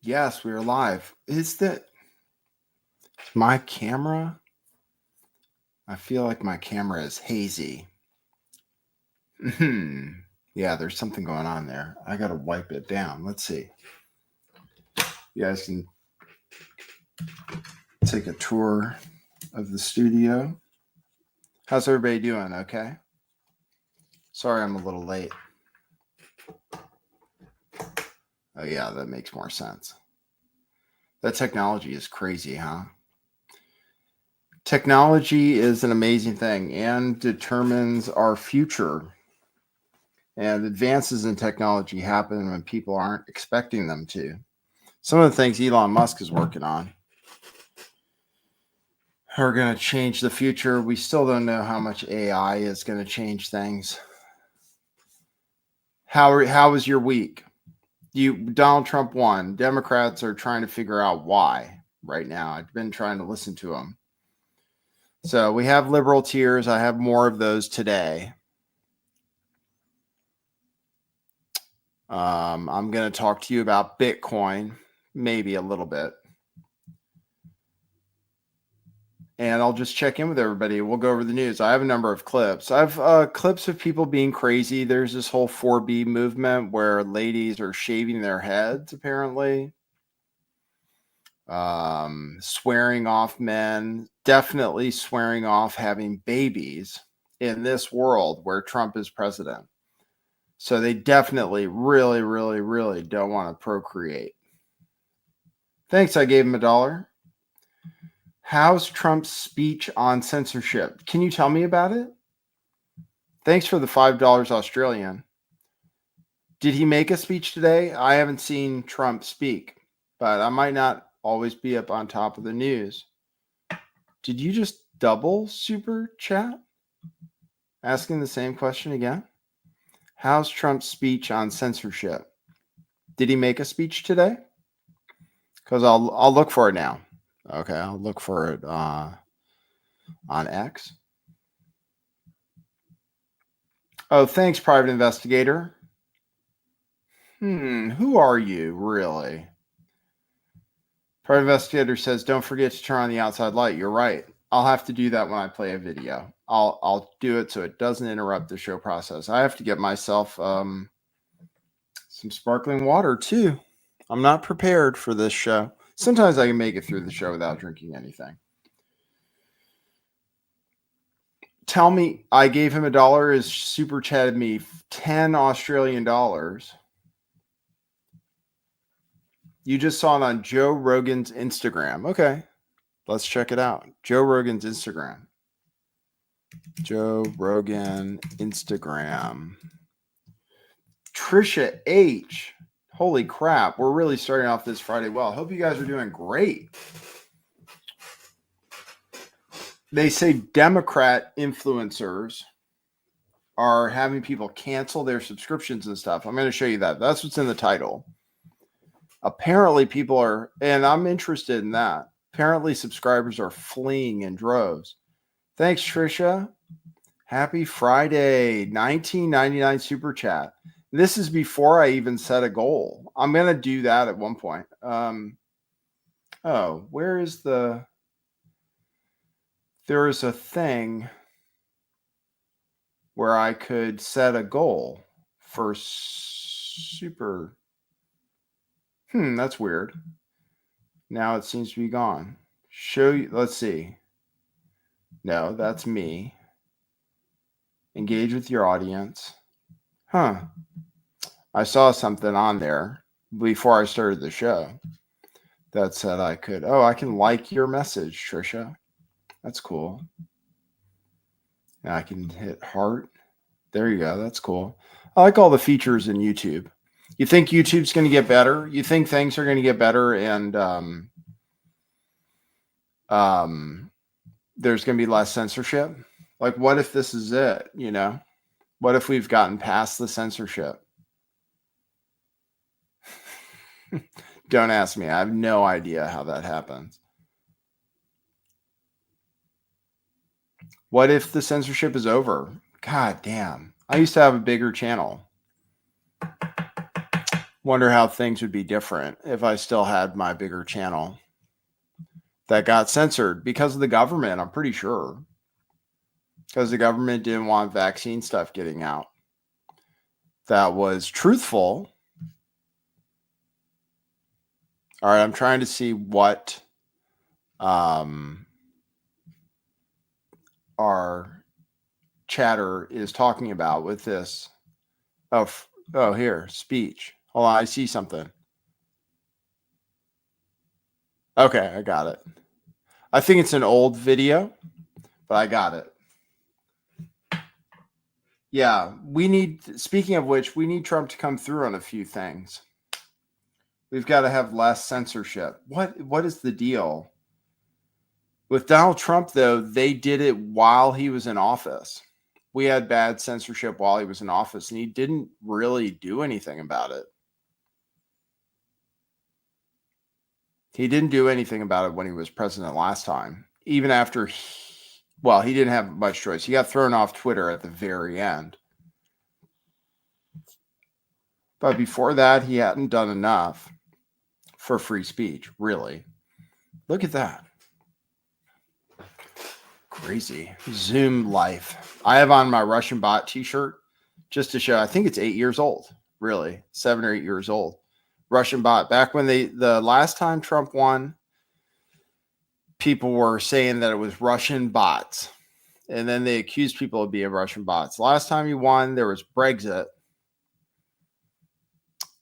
Yes, we are live. Is that my camera? I feel like my camera is hazy. Yeah, there's something going on there. I got to wipe it down. Let's see. You guys can take a tour of the studio. How's everybody doing? Okay. Sorry, I'm a little late. Oh, yeah, that makes more sense. That technology is crazy, huh? Technology is an amazing thing and determines our future. And advances in technology happen when people aren't expecting them to. Some of the things Elon Musk is working on are going to change the future. We still don't know how much AI is going to change things. How was your week? Donald Trump won. Democrats are trying to figure out why right now. I've been trying to listen to them. So we have liberal tears. I have more of those today. I'm going to talk to you about Bitcoin, maybe a little bit. And I'll just check in with everybody. We'll go over the news. I have a number of clips. I have clips of people being crazy. There's this whole 4B movement where ladies are shaving their heads, apparently. Swearing off men, definitely swearing off having babies in this world where Trump is president. So they definitely really, really, really don't want to procreate. Thanks, I gave him $1. How's Trump's speech on censorship? Can you tell me about it? Thanks for the $5 Australian. Did he make a speech today? I haven't seen Trump speak, but I might not always be up on top of the news. Did you just double super chat? Asking the same question again? How's Trump's speech on censorship? Did he make a speech today? Because I'll look for it now. Okay, I'll look for it on X. Oh, thanks, private investigator. Who are you, really? Private investigator says, don't forget to turn on the outside light. You're right. I'll have to do that when I play a video. I'll do it so it doesn't interrupt the show process. I have to get myself some sparkling water, too. I'm not prepared for this show. Sometimes I can make it through the show without drinking anything. Tell me, I gave him $1. Is super chatted me 10 Australian dollars. You just saw it on Joe Rogan's Instagram. Okay, let's check it out. Joe Rogan's Instagram. Joe Rogan Instagram. Trisha H. Holy crap. We're really starting off this Friday well. Hope you guys are doing great. They say Democrat influencers are having people cancel their subscriptions and stuff. I'm going to show you that. That's what's in the title. Apparently people are, and I'm interested in that. Apparently subscribers are fleeing in droves. Thanks, Trisha. Happy Friday. $19.99 super chat. This is before I even set a goal. I'm going to do that at one point. Where is there is a thing where I could set a goal for super. That's weird. Now it seems to be gone. Show you. Let's see. No, that's me. Engage with your audience. I saw something on there before I started the show that said I can like your message, Trisha. That's cool. Now I can hit heart. There you go. That's cool. I like all the features in YouTube. You think YouTube's going to get better? You think things are going to get better and there's going to be less censorship? Like, what if this is it, What if we've gotten past the censorship? Don't ask me. I have no idea how that happens. What if the censorship is over? God damn. I used to have a bigger channel. Wonder how things would be different if I still had my bigger channel that got censored because of the government, I'm pretty sure. Because the government didn't want vaccine stuff getting out that was truthful. All right, I'm trying to see what our chatter is talking about with this. Oh, here, speech. Hold on, I see something. Okay, I got it. I think it's an old video, but I got it. Yeah, speaking of which, we need Trump to come through on a few things. We've got to have less censorship. What is the deal? With Donald Trump, though, they did it while he was in office. We had bad censorship while he was in office, and he didn't really do anything about it. He didn't do anything about it when he was president last time. Even after, he didn't have much choice. He got thrown off Twitter at the very end. But before that, he hadn't done enough for free speech, really. Look at that. Crazy. Zoom life. I have on my Russian bot t-shirt just to show. I think it's 8 years old, really. 7 or 8 years old. Russian bot. Back when the last time Trump won, people were saying that it was Russian bots. And then they accused people of being Russian bots. Last time he won, there was Brexit.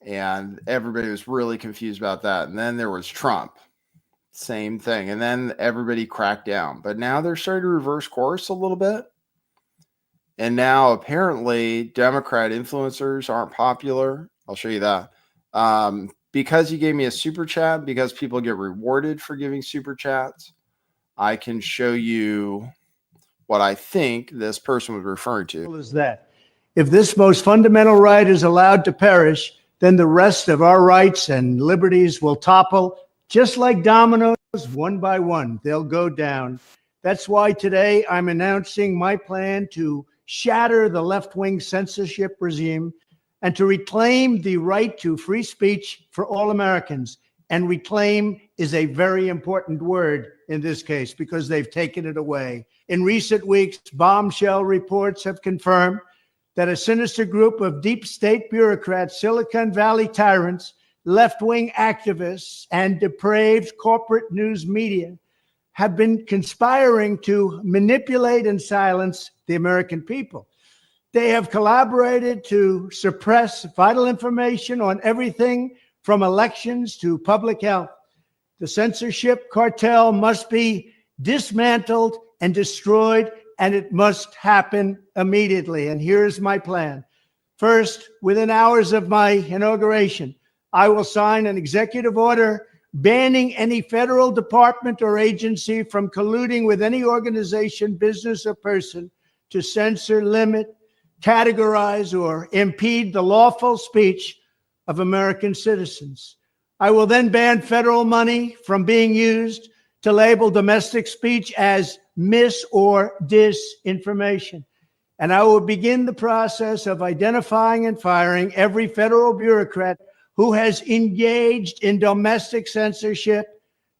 And everybody was really confused about that. And then there was Trump. Same thing. And then everybody cracked down. But now they're starting to reverse course a little bit. And now apparently Democrat influencers aren't popular. I'll show you that. Because you gave me a super chat, because people get rewarded for giving super chats, I can show you what I think this person was referring to. Is that if this most fundamental right is allowed to perish, then the rest of our rights and liberties will topple just like dominoes, one by one. They'll go down. That's why today I'm announcing my plan to shatter the left-wing censorship regime and to reclaim the right to free speech for all Americans. And reclaim is a very important word in this case because they've taken it away. In recent weeks, bombshell reports have confirmed that a sinister group of deep state bureaucrats, Silicon Valley tyrants, left-wing activists, and depraved corporate news media have been conspiring to manipulate and silence the American people. They have collaborated to suppress vital information on everything from elections to public health. The censorship cartel must be dismantled and destroyed, and it must happen immediately. And here's my plan. First, within hours of my inauguration, I will sign an executive order banning any federal department or agency from colluding with any organization, business, or person to censor, limit, categorize, or impede the lawful speech of American citizens. I will then ban federal money from being used to label domestic speech as mis- or disinformation. And I will begin the process of identifying and firing every federal bureaucrat who has engaged in domestic censorship,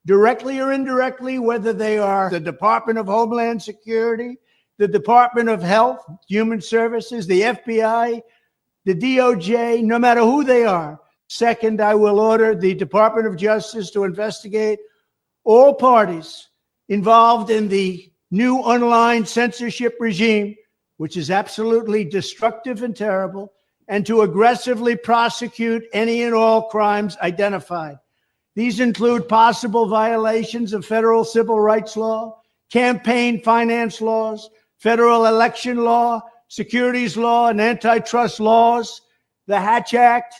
directly or indirectly, whether they are the Department of Homeland Security, the Department of Health, Human Services, the FBI, the DOJ, no matter who they are. Second, I will order the Department of Justice to investigate all parties involved in the new online censorship regime, which is absolutely destructive and terrible, and to aggressively prosecute any and all crimes identified. These include possible violations of federal civil rights law, campaign finance laws, federal election law, securities law, and antitrust laws, the Hatch Act,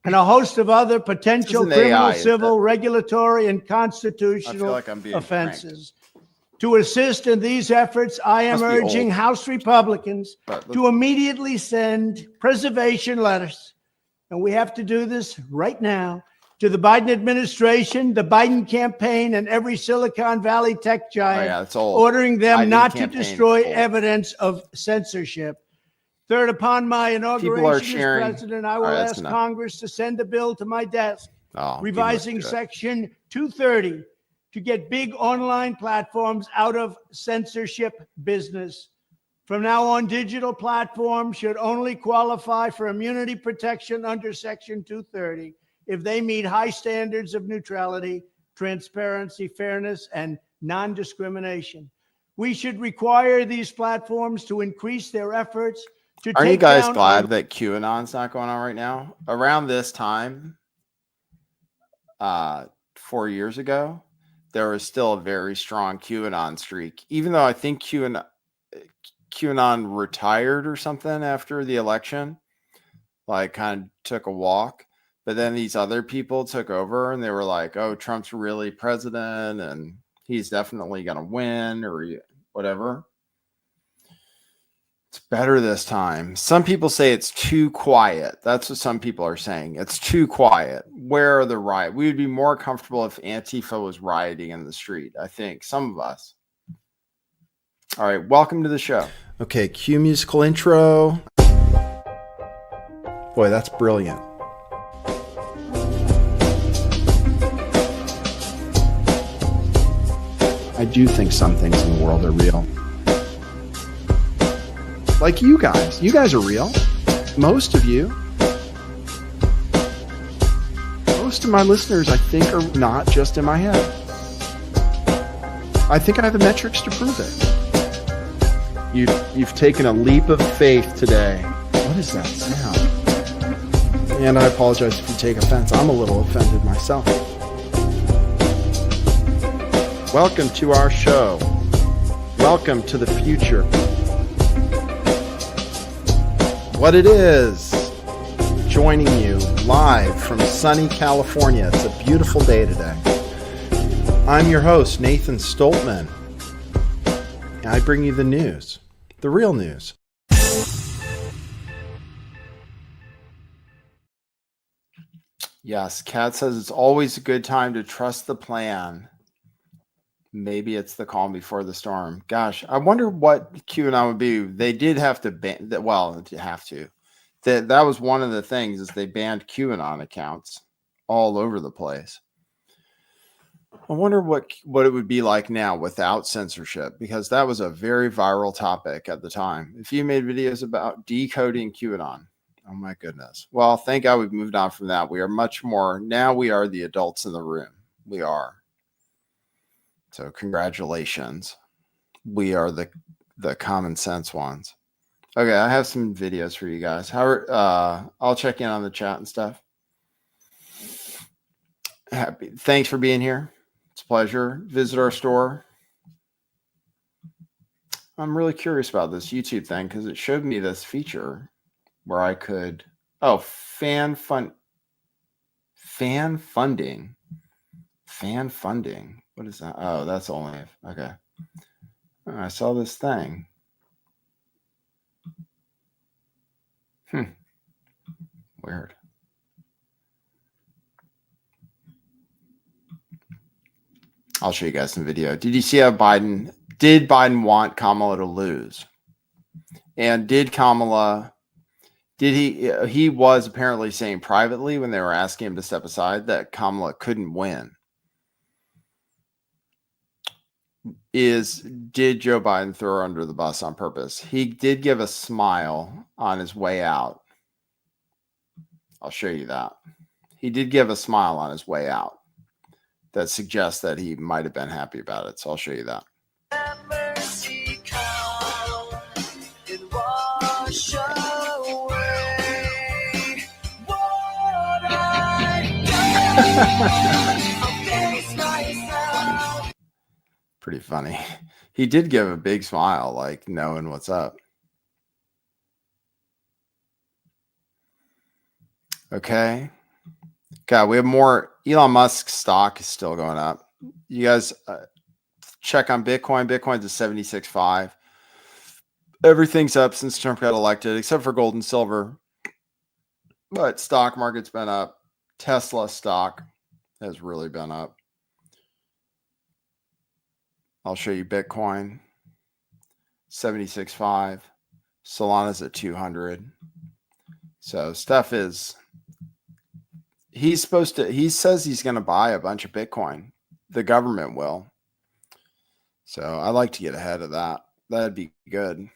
and a host of other potential criminal, civil, regulatory, and constitutional offenses. To assist in these efforts, I am urging House Republicans to immediately send preservation letters, and we have to do this right now, to the Biden administration, the Biden campaign, and every Silicon Valley tech giant, ordering them not to destroy evidence of censorship. Third, upon my People are inauguration as sharing. president, I All will right, that's ask enough. Congress to send a bill to my desk Oh, revising Section 230 to get big online platforms out of censorship business. From now on, digital platforms should only qualify for immunity protection under Section 230 if they meet high standards of neutrality, transparency, fairness, and non-discrimination. We should require these platforms to increase their efforts to Aren't you take guys down glad that QAnon's not going on right now? Around this time, 4 years ago, there was still a very strong QAnon streak, even though I think QAnon retired or something after the election, like kind of took a walk. But then these other people took over and they were like, oh, Trump's really president and he's definitely going to win or whatever. It's better this time. Some people say it's too quiet. That's what some people are saying. It's too quiet. Where are the riots? We would be more comfortable if Antifa was rioting in the street, I think. Some of us. All right, welcome to the show. Okay, cue musical intro. Boy, that's brilliant. I do think some things in the world are real. Like you guys. You guys are real. Most of you. Most of my listeners, I think, are not just in my head. I think I have the metrics to prove it. You've taken a leap of faith today. What is that sound? And I apologize if you take offense. I'm a little offended myself. Welcome to our show. Welcome to the future. What it is, joining you live from sunny California. It's a beautiful day today. I'm your host, Nathan Stoltman. I bring you the news, the real news. Yes, Kat says it's always a good time to trust the plan. Maybe it's the calm before the storm. Gosh, I wonder what QAnon would be. They did have to ban that. Well, have to. That was one of the things is they banned QAnon accounts all over the place. I wonder what it would be like now without censorship, because that was a very viral topic at the time. If you made videos about decoding QAnon, oh my goodness. Well, thank God we've moved on from that. We are much more, now we are the adults in the room. We are. So congratulations. We are the common sense ones. Okay, I have some videos for you guys. I'll check in on the chat and stuff. Thanks for being here. It's a pleasure. Visit our store. I'm really curious about this YouTube thing because it showed me this feature where I could fan funding. Fan funding. What is that? Oh, that's only okay. I saw this thing. Weird. I'll show you guys some video. Did you see how Biden want Kamala to lose? And he was apparently saying privately when they were asking him to step aside that Kamala couldn't win. Did Joe Biden throw her under the bus on purpose? He did give a smile on his way out. I'll show you that. He did give a smile on his way out that suggests that he might have been happy about it. So I'll show you that. Pretty funny. He did give a big smile, like knowing what's up. Okay. God, we have more. Elon Musk stock is still going up. You guys check on Bitcoin. Bitcoin's at 76.5. Everything's up since Trump got elected, except for gold and silver. But stock market's been up. Tesla stock has really been up. I'll show you Bitcoin. 76.5. Solana's at 200. So Steph he says he's going to buy a bunch of Bitcoin. The government will. So I like to get ahead of that. That'd be good.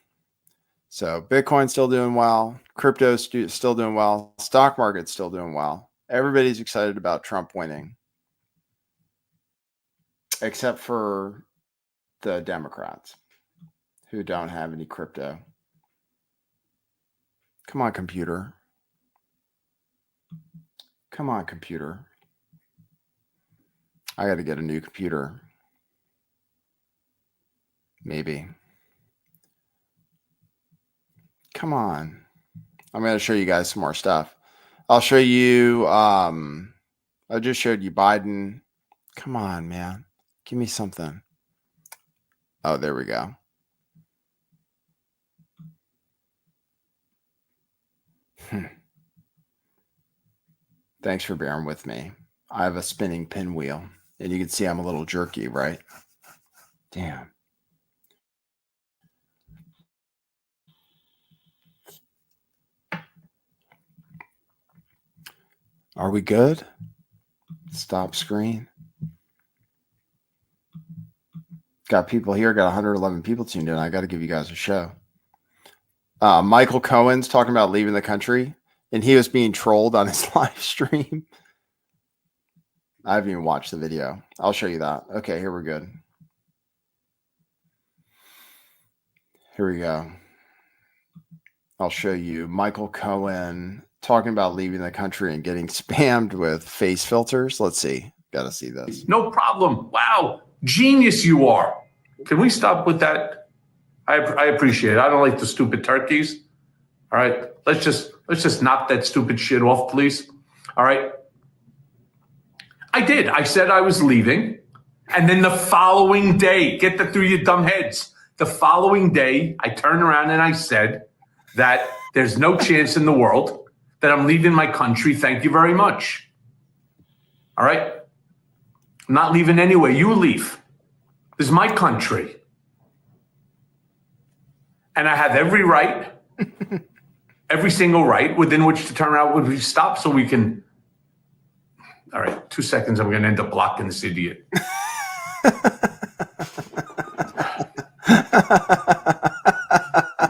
So Bitcoin's still doing well. Crypto's still doing well. Stock market's still doing well. Everybody's excited about Trump winning. Except for the Democrats who don't have any crypto. Come on, computer. Come on, computer. I got to get a new computer. Maybe. Come on. I'm going to show you guys some more stuff. I'll show you. I just showed you Biden. Come on, man. Give me something. Oh, there we go. Thanks for bearing with me. I have a spinning pinwheel, and you can see I'm a little jerky, right? Damn. Are we good? Stop screen. Got people here. Got 111 people tuned in. I got to give you guys a show. Michael Cohen's talking about leaving the country, and he was being trolled on his live stream. I haven't even watched the video. I'll show you that. Okay, here we're good. Here we go. I'll show you Michael Cohen talking about leaving the country and getting spammed with face filters. Let's see. Got to see this. No problem. Wow. Genius you are. Can we stop with that? I appreciate it. I don't like the stupid turkeys. All right. Let's just knock that stupid shit off, please. All right. I did. I said I was leaving. And then the following day, get that through your dumb heads. The following day, I turned around and I said that there's no chance in the world that I'm leaving my country. Thank you very much. All right. I'm not leaving anyway. You leave. This is my country. And I have every right, every single right within which to turn around when we stop so we can. All right, 2 seconds. I'm going to end up blocking this idiot.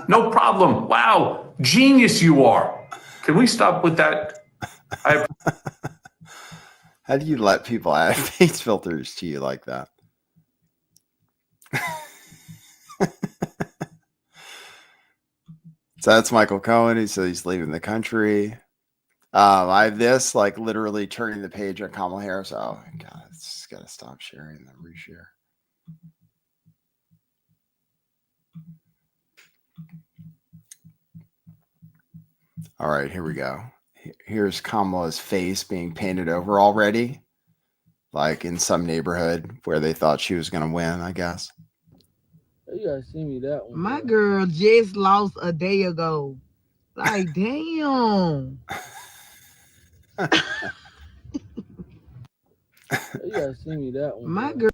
No problem. Wow. Genius you are. Can we stop with that? How do you let people add face filters to you like that? So that's Michael Cohen. He said he's leaving the country. I have this, like literally turning the page on Kamala Harris. Oh, God, it's just got to stop sharing and then reshare. All right, here we go. Here's Kamala's face being painted over already, like in some neighborhood where they thought she was going to win, I guess. You gotta see me that one. My girl just lost a day ago. Like, damn. You gotta see me that one. My girl.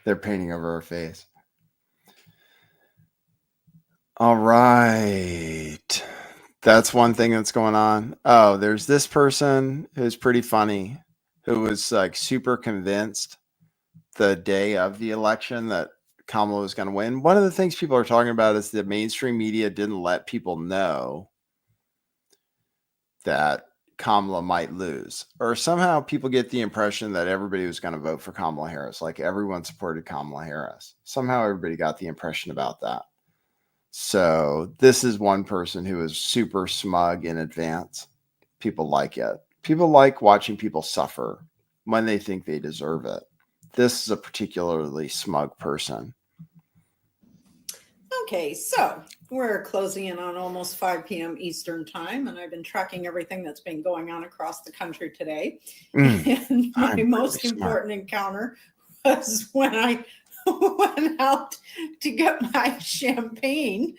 They're painting over her face. All right. That's one thing that's going on. Oh, there's this person who's pretty funny, who was like super convinced the day of the election that Kamala was going to win. One of the things people are talking about is the mainstream media didn't let people know that Kamala might lose, or somehow people get the impression that everybody was going to vote for Kamala Harris. Like everyone supported Kamala Harris. Somehow everybody got the impression about that. So this is one person who is super smug in advance. People like it. People like watching people suffer when they think they deserve it. This is a particularly smug person. Okay, so we're closing in on almost 5 p.m. Eastern time, and I've been tracking everything that's been going on across the country today. And my most important encounter was when I went out to get my champagne.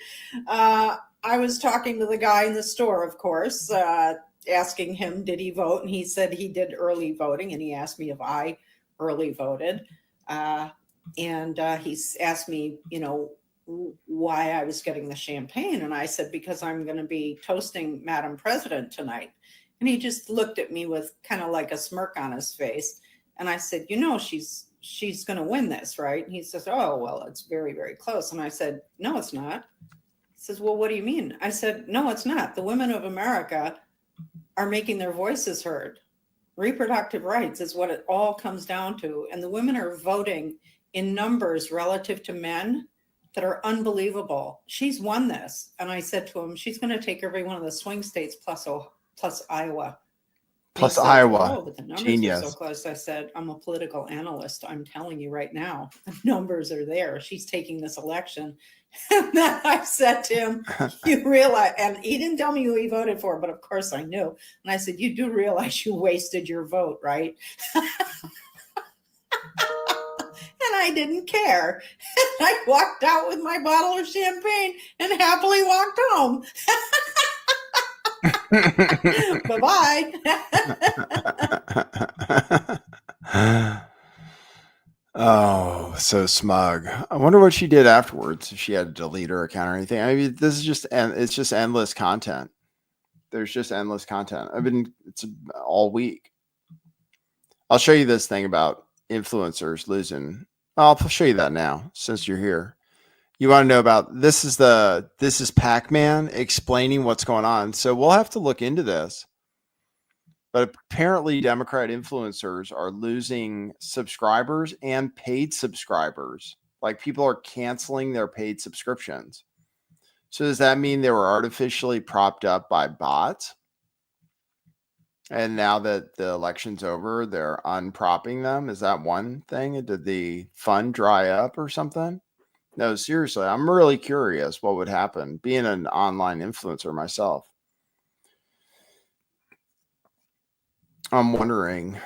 I was talking to the guy in the store, of course, asking him, did he vote? And he said he did early voting, and he asked me if I early voted. And he asked me, why I was getting the champagne. And I said, because I'm going to be toasting Madam President tonight. And he just looked at me with kind of like a smirk on his face. And I said, she's going to win this, right? And he says, oh, well, it's very, very close. And I said, no, it's not. He says, well, what do you mean? I said, no, it's not. The women of America are making their voices heard. Reproductive rights is what it all comes down to. And the women are voting in numbers relative to men that are unbelievable. She's won this. And I said to him, she's going to take every one of the swing states plus Iowa. Plus said, Iowa. oh, but the numbers Genius. are so close. I said, I'm a political analyst. I'm telling you right now, the numbers are there. She's taking this election. And then I said to him, you realize, and he didn't tell me who he voted for, but of course I knew. And I said, you do realize you wasted your vote, right? And I didn't care. And I walked out with my bottle of champagne and happily walked home. Bye-bye. Oh, so smug. I wonder what she did afterwards, if she had to delete her account or anything. I mean, this is it's just endless content. There's just endless content. It's all week. I'll show you this thing about influencers losing. I'll show you that now, since you're here. You want to know about this is Pac-Man explaining what's going on. So we'll have to look into this. But apparently Democrat influencers are losing subscribers and paid subscribers. Like, people are canceling their paid subscriptions. So does that mean they were artificially propped up by bots? And now that the election's over, they're unpropping them? Is that one thing? Did the fund dry up or something? No, seriously, I'm really curious what would happen, being an online influencer myself. I'm wondering,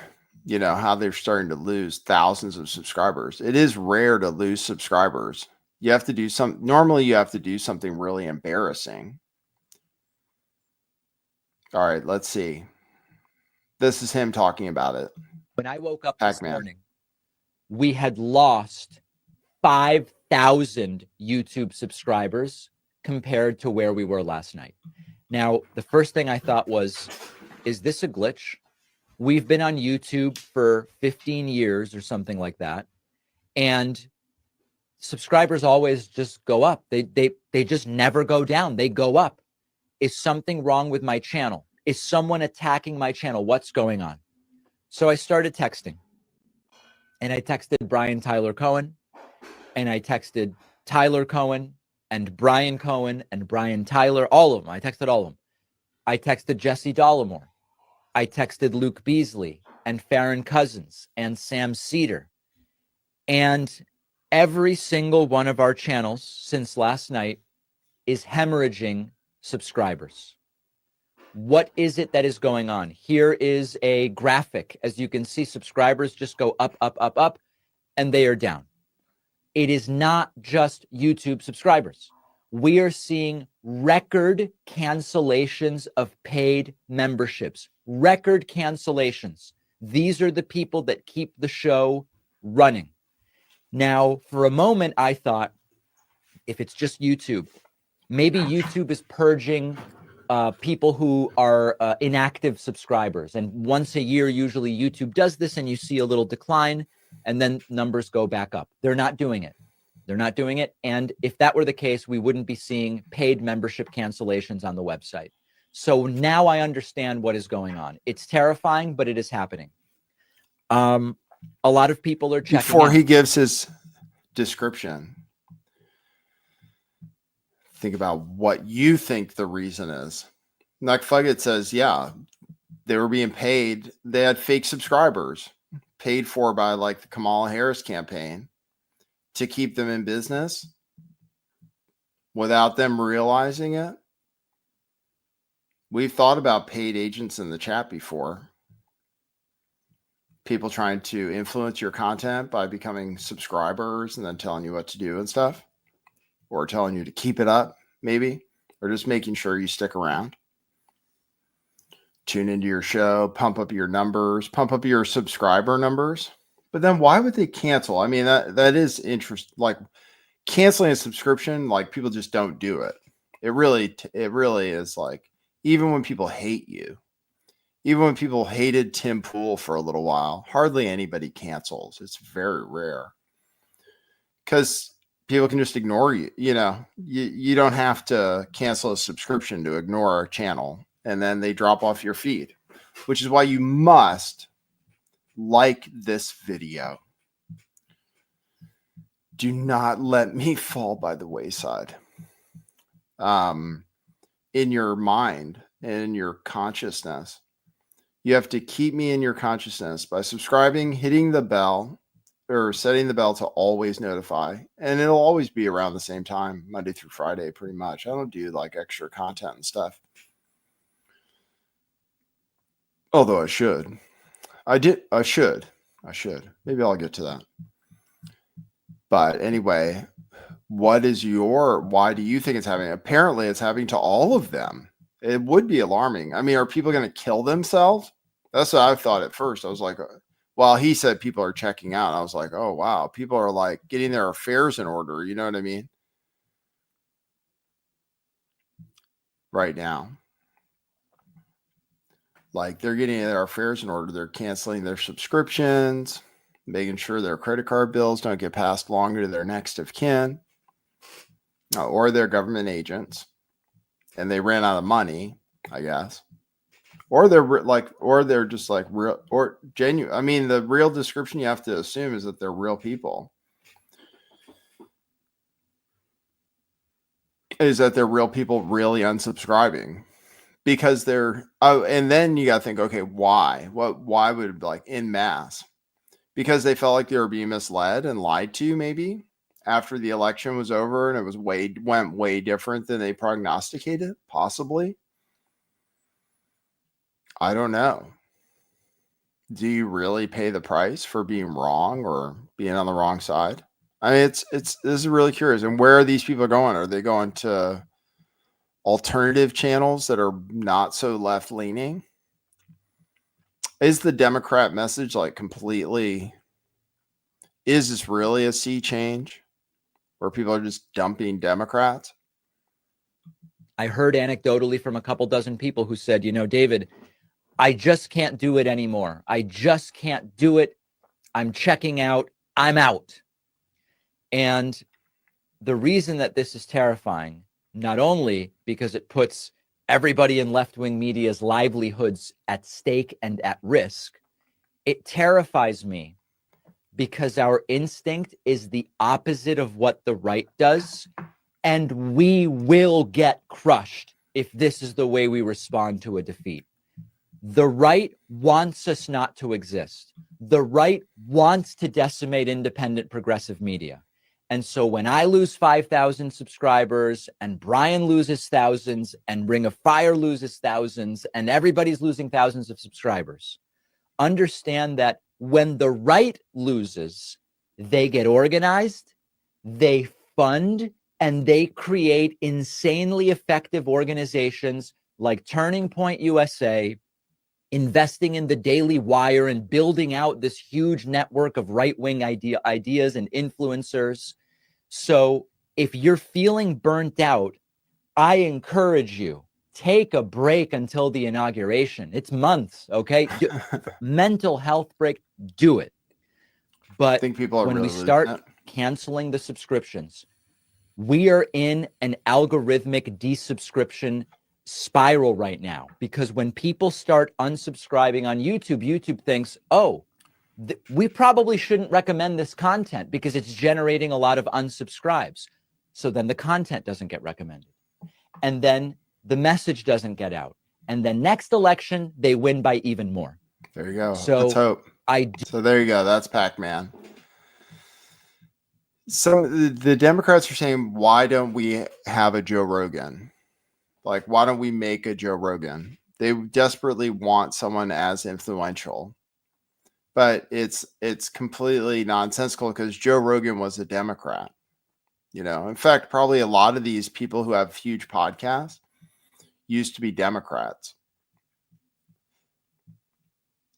how they're starting to lose thousands of subscribers. It is rare to lose subscribers. You have to do normally you have to do something really embarrassing. All right, let's see. This is him talking about it. When I woke up Pac-Man. this morning, we had lost 5,000 YouTube subscribers compared to where we were last night. Now, the first thing I thought was, is this a glitch? We've been on YouTube for 15 years or something like that. And subscribers always just go up. They just never go down. They go up. Is something wrong with my channel? Is someone attacking my channel? What's going on? So I started texting. And I texted Brian Tyler Cohen. And I texted Tyler Cohen and Brian Cohen and Brian Tyler, all of them. I texted all of them. I texted Jesse Dollemore. I texted Luke Beasley and Farron Cousins and Sam Cedar. And every single one of our channels since last night is hemorrhaging subscribers. What is it that is going on? Here is a graphic. As you can see, subscribers just go up, up, up, up, and they are down. It is not just YouTube subscribers. We are seeing record cancellations of paid memberships. Record cancellations. These are the people that keep the show running. Now, for a moment, I thought, if it's just YouTube, maybe YouTube is purging people who are inactive subscribers. And once a year, usually YouTube does this, and you see a little decline, and then numbers go back up. They're not doing it. They're not doing it. And if that were the case, we wouldn't be seeing paid membership cancellations on the website. So now I understand what is going on. It's terrifying, but it is happening. A lot of people are checking Before out. he gives his description, think about what you think the reason is. Like Fugget says, yeah, they were being paid. They had fake subscribers paid for by like the Kamala Harris campaign to keep them in business without them realizing it. We've thought about paid agents in the chat before. People trying to influence your content by becoming subscribers and then telling you what to do and stuff, or telling you to keep it up, maybe, or just making sure you stick around. Tune into your show, pump up your numbers, pump up your subscriber numbers. But then why would they cancel? I mean, that is interesting. Like, canceling a subscription, like people just don't do it. It really is like, even when people hate you, even when people hated Tim Pool for a little while, hardly anybody cancels. It's very rare because people can just ignore you. You know, you don't have to cancel a subscription to ignore a channel, and then they drop off your feed, which is why you must like this video. Do not let me fall by the wayside. In your mind and in your consciousness, you have to keep me in your consciousness by subscribing, hitting the bell, or setting the bell to always notify. And it'll always be around the same time, Monday through Friday, pretty much. I don't do like extra content and stuff. Although I should. I should. Maybe I'll get to that. But anyway, why do you think it's happening? Apparently it's happening to all of them. It would be alarming. I mean, are people going to kill themselves? That's what I thought at first. I was like, well, he said people are checking out. I was like, oh, wow. People are like getting their affairs in order. You know what I mean? Right now. Like they're getting their affairs in order. They're canceling their subscriptions, making sure their credit card bills don't get passed along to their next of kin or their government agents. And they ran out of money, I guess. Or they're just like real or genuine. I mean, the real description you have to assume is that they're real people. Is that they're real people really unsubscribing because and then you got to think, okay, why? Why would like en masse? Because they felt like they were being misled and lied to, maybe after the election was over and it went way different than they prognosticated, possibly. I don't know. Do you really pay the price for being wrong or being on the wrong side? I mean, this is really curious. And where are these people going? Are they going to alternative channels that are not so left leaning? Is the Democrat message like completely, is this really a sea change where people are just dumping Democrats? I heard anecdotally from a couple dozen people who said, you know, David, I just can't do it anymore. I just can't do it. I'm checking out. I'm out. And the reason that this is terrifying, not only because it puts everybody in left-wing media's livelihoods at stake and at risk, it terrifies me because our instinct is the opposite of what the right does, and we will get crushed if this is the way we respond to a defeat. The right wants us not to exist. The right wants to decimate independent progressive media. And so when I lose 5,000 subscribers and Brian loses thousands and Ring of Fire loses thousands and everybody's losing thousands of subscribers, understand that when the right loses, they get organized, they fund, and they create insanely effective organizations like Turning Point USA, investing in the Daily Wire and building out this huge network of right-wing ideas and influencers. So if you're feeling burnt out, I encourage you, take a break until the inauguration. It's months, okay? Mental health break, do it. But I think people are when really we start canceling the subscriptions, we are in an algorithmic desubscription spiral right now, because when people start unsubscribing on YouTube, YouTube thinks, oh, we probably shouldn't recommend this content because it's generating a lot of unsubscribes. So then the content doesn't get recommended. And then the message doesn't get out. And then next election, they win by even more. There you go. So let's hope. So there you go. That's Pac-Man. So the Democrats are saying, why don't we have a Joe Rogan? Like, why don't we make a Joe Rogan? They desperately want someone as influential, but it's completely nonsensical because Joe Rogan was a Democrat. You know, in fact, probably a lot of these people who have huge podcasts used to be Democrats.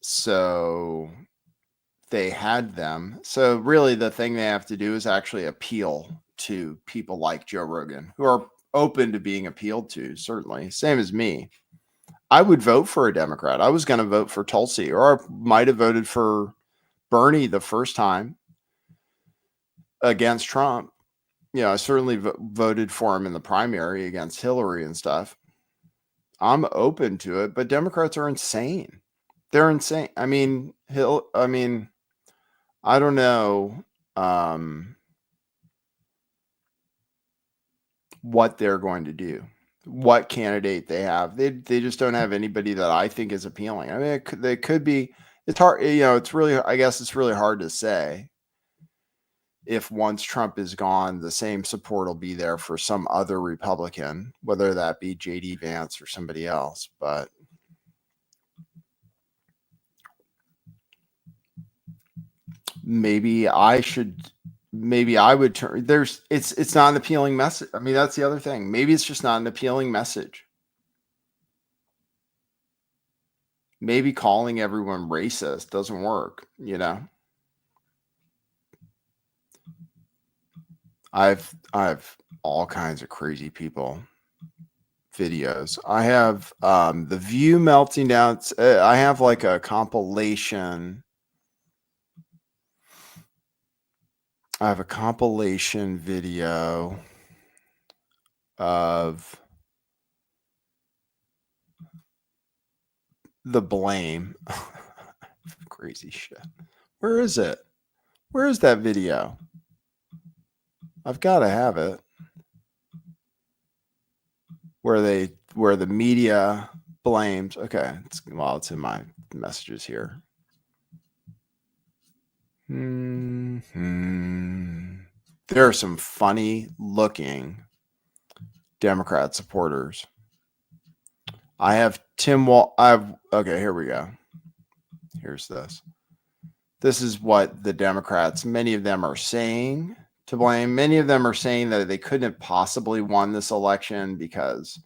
So they had them. So really the thing they have to do is actually appeal to people like Joe Rogan, who are open to being appealed to, certainly. Same as me. I would vote for a Democrat. I was going to vote for Tulsi, or I might have voted for Bernie the first time against Trump. I certainly voted for him in the primary against Hillary and stuff. I'm open to it, but Democrats are insane. They're insane. I mean, I don't know what they're going to do, what candidate they have. They just don't have anybody that I think is appealing. I mean, they could be. It's hard. It's really. I guess it's really hard to say. If once Trump is gone, the same support will be there for some other Republican, whether that be J.D. Vance or somebody else. But maybe I would turn. It's not an appealing message. I mean, that's the other thing. Maybe it's just not an appealing message. Maybe calling everyone racist doesn't work, I've all kinds of crazy people videos. I have the view melting down. I have like a compilation. I have a compilation video of the blame. Crazy shit. Where is it? Where is that video? I've got to have it. Where the media blames. Okay, it's in my messages here. There are some funny looking Democrat supporters. I have okay, here we go. Here's this. This is what the Democrats, many of them are saying to blame. Many of them are saying that they couldn't have possibly won this election because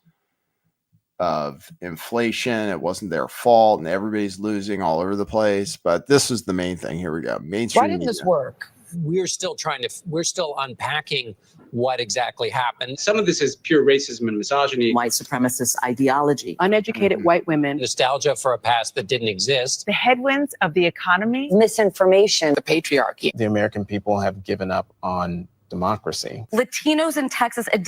of inflation. It wasn't their fault, and everybody's losing all over the place. But this is the main thing. Here we go. Mainstream Why didn't media. this work? We're still unpacking what exactly happened. Some of this is pure racism and misogyny. White supremacist ideology. Uneducated white women. Nostalgia for a past that didn't exist. The headwinds of the economy. Misinformation. The patriarchy. The American people have given up on democracy. Latinos in Texas, a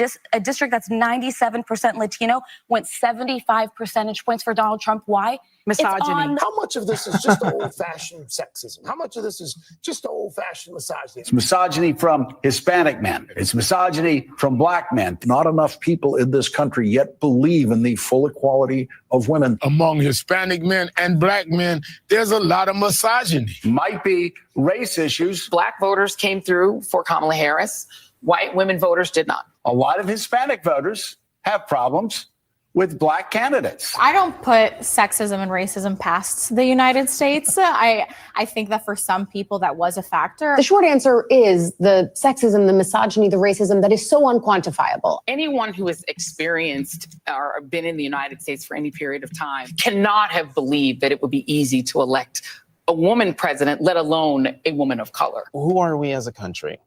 district that's 97% Latino, went 75 percentage points for Donald Trump. Why? Misogyny. How much of this is just old-fashioned sexism? How much of this is just old-fashioned misogyny? It's misogyny from Hispanic men. It's misogyny from black men. Not enough people in this country yet believe in the full equality of women. Among Hispanic men and black men, there's a lot of misogyny. Might be race issues. Black voters came through for Kamala Harris. White women voters did not. A lot of Hispanic voters have problems with black candidates. I don't put sexism and racism past the United States. I think that for some people that was a factor. The short answer is the sexism, the misogyny, the racism that is so unquantifiable. Anyone who has experienced or been in the United States for any period of time cannot have believed that it would be easy to elect a woman president, let alone a woman of color. Who are we as a country?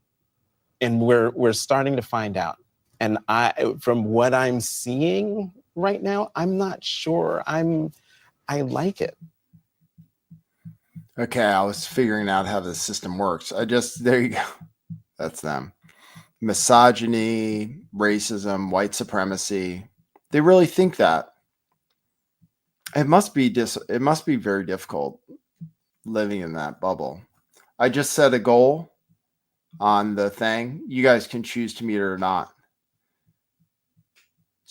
And we're starting to find out. And from what I'm seeing right now, I'm not sure I like it. Okay, I was figuring out how the system works. There you go. That's them. Misogyny, racism, white supremacy. They really think that. It must be very difficult living in that bubble. I just set a goal on the thing. You guys can choose to meet it or not.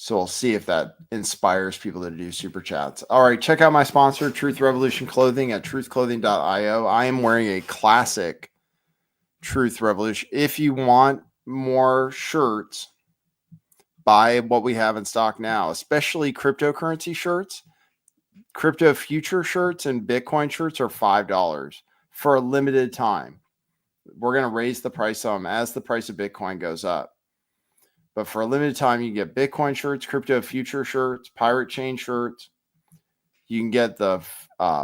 So we'll see if that inspires people to do super chats. All right, check out my sponsor, Truth Revolution Clothing at truthclothing.io. I am wearing a classic Truth Revolution. If you want more shirts, buy what we have in stock now, especially cryptocurrency shirts. Crypto future shirts and Bitcoin shirts are $5 for a limited time. We're going to raise the price on them as the price of Bitcoin goes up. But for a limited time, you can get Bitcoin shirts, crypto future shirts, pirate chain shirts. You can get the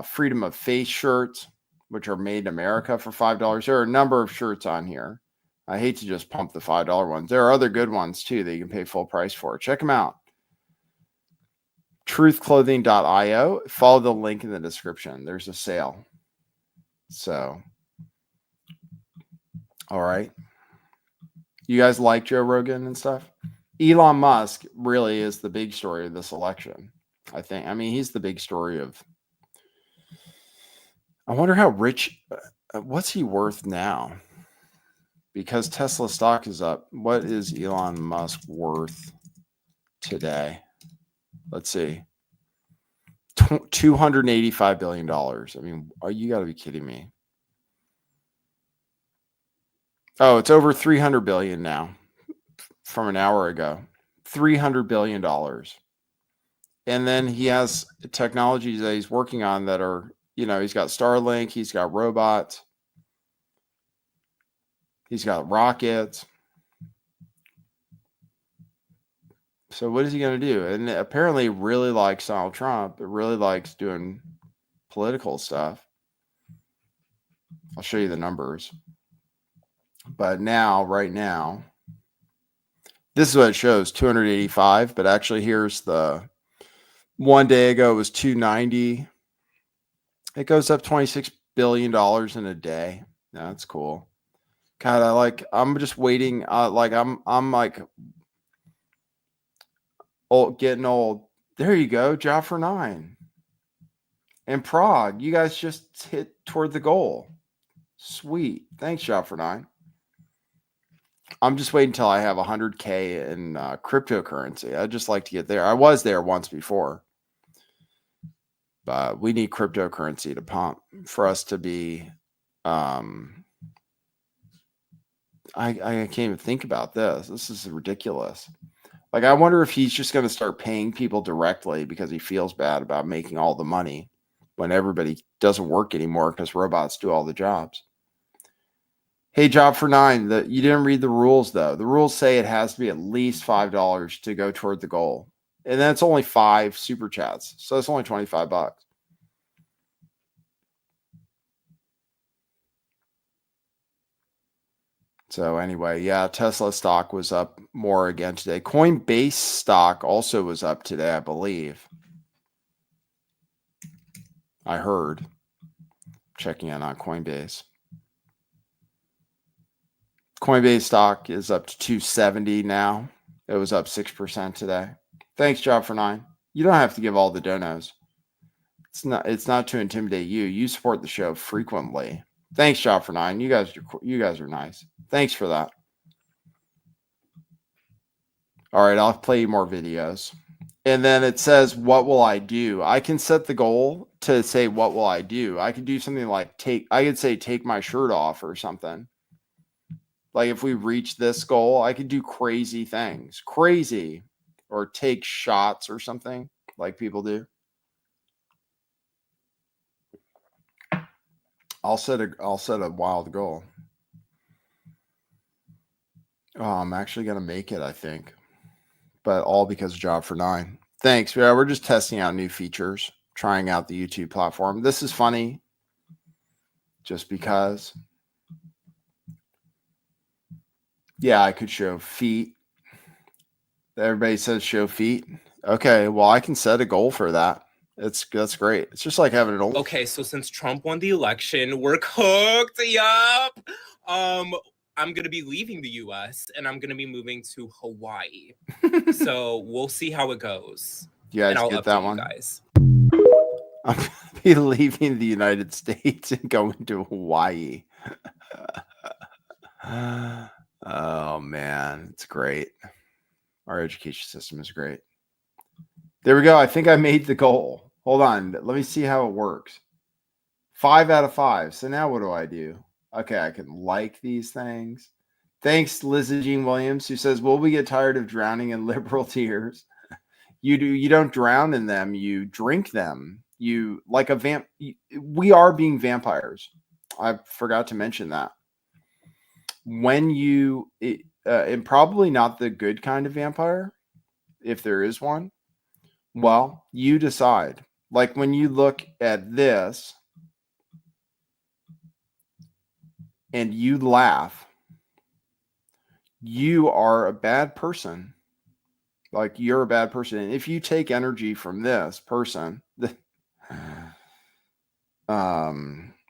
Freedom of Faith shirts, which are made in America for $5. There are a number of shirts on here. I hate to just pump the $5 ones. There are other good ones too that you can pay full price for. Check them out. Truthclothing.io. Follow the link in the description. There's a sale. So, all right. You guys like Joe Rogan and stuff? Elon Musk really is the big story of this election, I think. I mean, he's the big story of. I wonder how rich. What's he worth now? Because Tesla stock is up. What is Elon Musk worth today? Let's see. $285 billion. I mean, you got to be kidding me. Oh, it's over 300 billion now from an hour ago. $300 billion. And then he has technologies that he's working on that are, he's got Starlink, he's got robots, he's got rockets. So what is he going to do? And apparently really likes Donald Trump. It really likes doing political stuff. I'll show you the numbers. But right now, this is what it shows, 285. But actually, here's the one day ago, it was 290. It goes up $26 billion in a day. That's cool. God, I'm just waiting. I'm like old, getting old. There you go. Job for 9. And Prague, you guys just hit toward the goal. Sweet. Thanks, Job for 9. I'm just waiting until I have 100K in cryptocurrency. I'd just like to get there. I was there once before. But we need cryptocurrency to pump for us to be. I can't even think about this. This is ridiculous. I wonder if he's just going to start paying people directly because he feels bad about making all the money when everybody doesn't work anymore because robots do all the jobs. Hey, Job for 9, you didn't read the rules, though. The rules say it has to be at least $5 to go toward the goal. And then it's only 5 super chats. So it's only $25. So anyway, yeah, Tesla stock was up more again today. Coinbase stock also was up today, I believe. I heard. Checking in on Coinbase. Coinbase stock is up to 270 now. It was up 6% today. Thanks, Job for 9. You don't have to give all the donos. It's not to intimidate you. You support the show frequently. Thanks, Job for 9. You guys are nice. Thanks for that. All right, I'll play you more videos. And then it says, what will I do? I can set the goal to say, what will I do? I could do something like I could say, take my shirt off or something. Like if we reach this goal, I could do crazy things. Crazy. Or take shots or something like people do. I'll set a wild goal. Oh, I'm actually going to make it, I think. But all because of Job for 9. Thanks. Yeah, we're just testing out new features, trying out the YouTube platform. This is funny. Just because. Yeah, I could show feet. Everybody says show feet. Okay, well, I can set a goal for that. That's great. It's just like having an old. Okay, so since Trump won the election, we're cooked. Yup. I'm gonna be leaving the U.S. and I'm gonna be moving to Hawaii. So we'll see how it goes. You guys and I'll get that update you one? guys. I'm gonna be leaving the United States and going to Hawaii. Oh man, it's great. Our education system is great. There we go. I think I made the goal. Hold on. Let me see how it works. 5 out of 5. So now what do I do? Okay, I can like these things. Thanks, Lizzie Jean Williams, who says, will we get tired of drowning in liberal tears? You don't drown in them. You drink them. You like a we are being vampires. I forgot to mention that. When and probably not the good kind of vampire, if there is one. Well, you decide. Like when you look at this and you laugh, you are a bad person. Like, you're a bad person. And if you take energy from this person,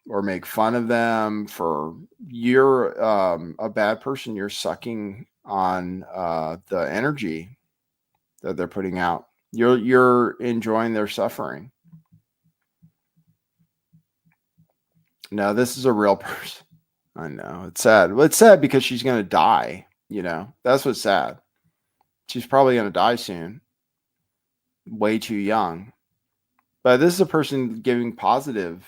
or make fun of them for, you're a bad person, you're sucking on the energy that they're putting out. You're enjoying their suffering. No, this is a real person. I know, it's sad. Well, it's sad because she's going to die. You know, that's what's sad. She's probably going to die soon. Way too young. But this is a person giving positive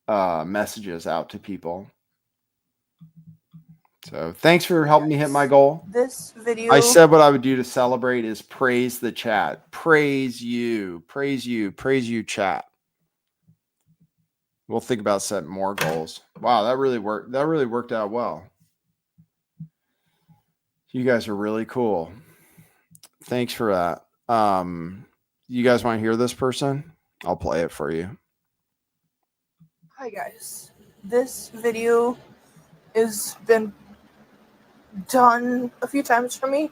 messages out to people. So thanks for helping me hit my goal. This video, I said what I would do to celebrate is praise the chat. Praise you. Praise you. Praise you, chat. We'll think about setting more goals. Wow, that really worked. That really worked out well. You guys are really cool. Thanks for that. You guys want to hear this person? I'll play it for you. hi guys. This video has been done a few times for me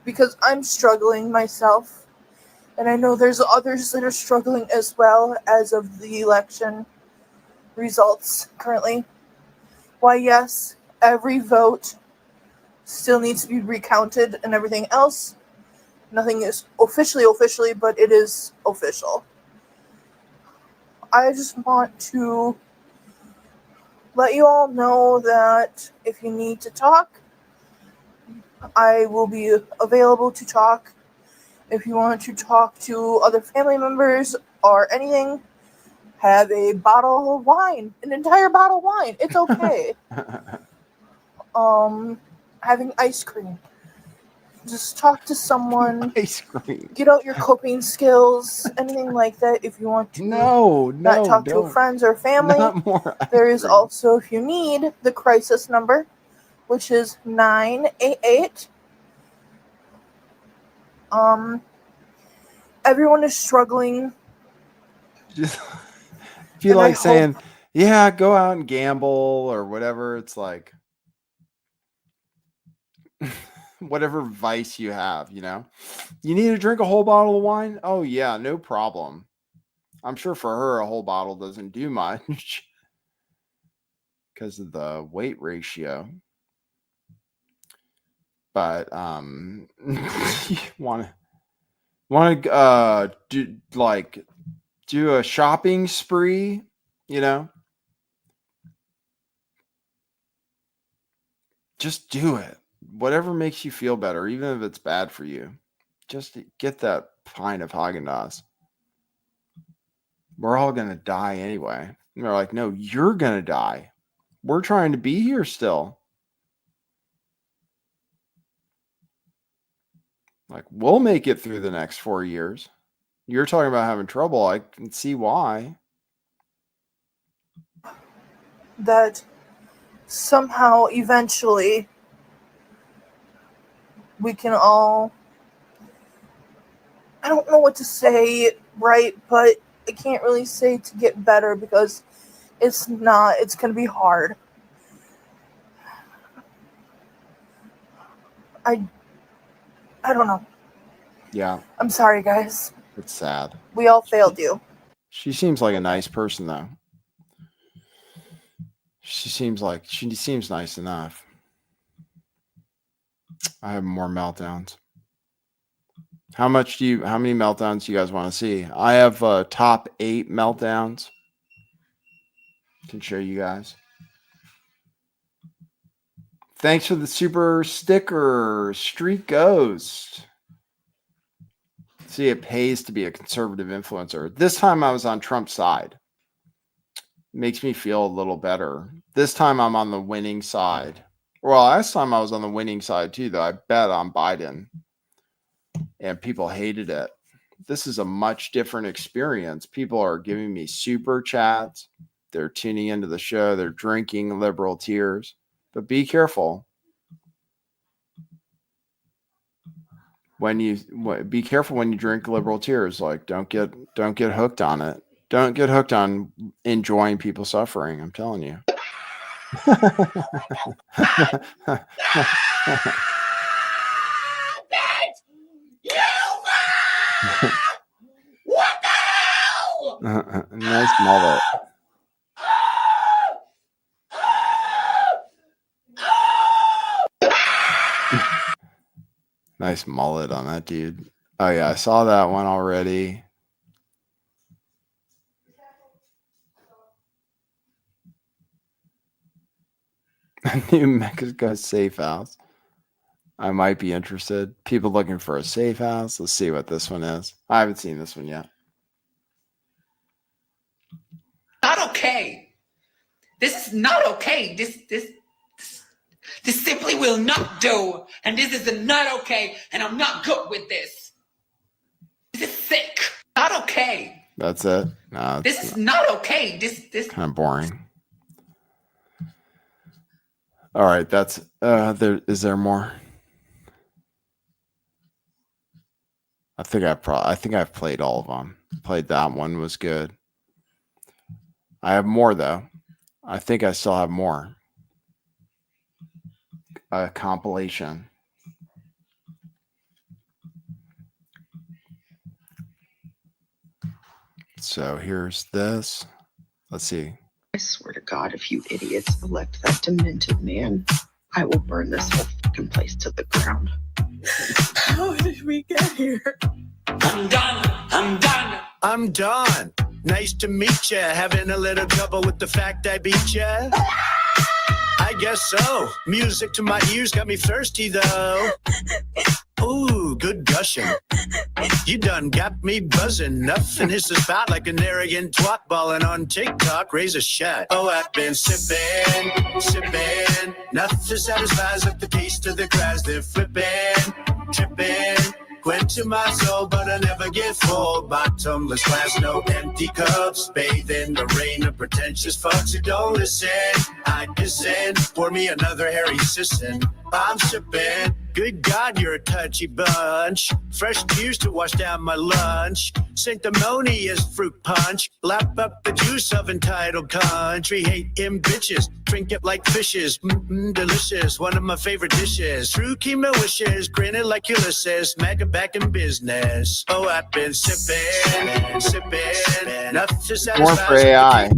because I'm struggling myself, and I know there's others that are struggling as well as of the election results currently. Why, yes, every vote still needs to be recounted and everything else. Nothing is officially, but it is official. I just want to let you all know that if you need to talk, I will be available to talk. If you want to talk to other family members or anything, have a bottle of wine, an entire bottle of wine. It's okay. Having ice cream. Just talk to someone. Ice cream. Get out your coping skills, anything like that. If you want to not talk to friends or family, there is also, if you need, the crisis number, which is 988. Everyone is struggling. Just if you like saying, yeah, go out and gamble or whatever, it's like whatever vice you have, you know. You need to drink a whole bottle of wine? Oh yeah, no problem. I'm sure for her a whole bottle doesn't do much because of the weight ratio. But want to do a shopping spree, you know? Just do it. Whatever makes you feel better, even if it's bad for you. Just get that pint of Haagen-Dazs. We're all going to die anyway. And they're like, no, you're going to die. We're trying to be here still. Like, we'll make it through the next 4 years. You're talking about having trouble. I can see why. That somehow, eventually, we can all, I don't know what to say, right? But I can't really say to get better because it's not, it's going to be hard. I don't know. Yeah. I'm sorry, guys. It's sad. We all failed you. She seems like a nice person, though. She seems nice enough. I have more meltdowns. How many meltdowns do you guys want to see? I have top 8 meltdowns. Can show you guys. Thanks for the super sticker, Street Ghost. See, it pays to be a conservative influencer. This time I was on Trump's side. Makes me feel a little better. This time I'm on the winning side. Well, last time I was on the winning side too, though. I bet on Biden. And people hated it. This is a much different experience. People are giving me super chats. They're tuning into the show. They're drinking liberal tears. But be careful. Be careful when you drink liberal tears. Like, don't get hooked on it. Don't get hooked on enjoying people suffering. I'm telling you. What the hell? Nice mullet. Nice mullet on that dude. Oh yeah, I saw that one already. New Mexico safe house. I might be interested. People looking for a safe house. Let's see what this one is. I haven't seen this one yet. Not okay. This is not okay. This simply will not do. And this is not okay. And I'm not good with this. This is sick. Not okay. That's it. No, This is not okay. This kind of boring. All right, that's there. Is there more? I think I've played all of them. Played that one, was good. I have more though. I think I still have more. A compilation. So here's this. Let's see. I swear to God, if you idiots elect that demented man, I will burn this whole fucking place to the ground. How did we get here? I'm done. I'm done. I'm done. Nice to meet ya. Having a little trouble with the fact I beat ya? I guess so. Music to my ears got me thirsty though. Ooh, good gushing. You done got me buzzing. Nothing hits the spot like an arrogant twat balling on TikTok. Raise a shot. Oh, I've been sipping. Nothing satisfies like the taste of the grass. They're flipping, tripping. Quench my soul, but I never get full. Bottomless glass, no empty cups. Bathe in the rain of pretentious fucks who don't listen. I descend, pour me another hairy sissin'. I'm sipping. Good God, you're a touchy bunch. Fresh tears to wash down my lunch. Sanctimonious fruit punch. Lap up the juice of entitled country. Hate them bitches. Drink it like fishes. Delicious. One of my favorite dishes. True chemo wishes. Grinning like Ulysses. Mega back in business. Oh, I've been sipping. Nothing satisfies. More for AI.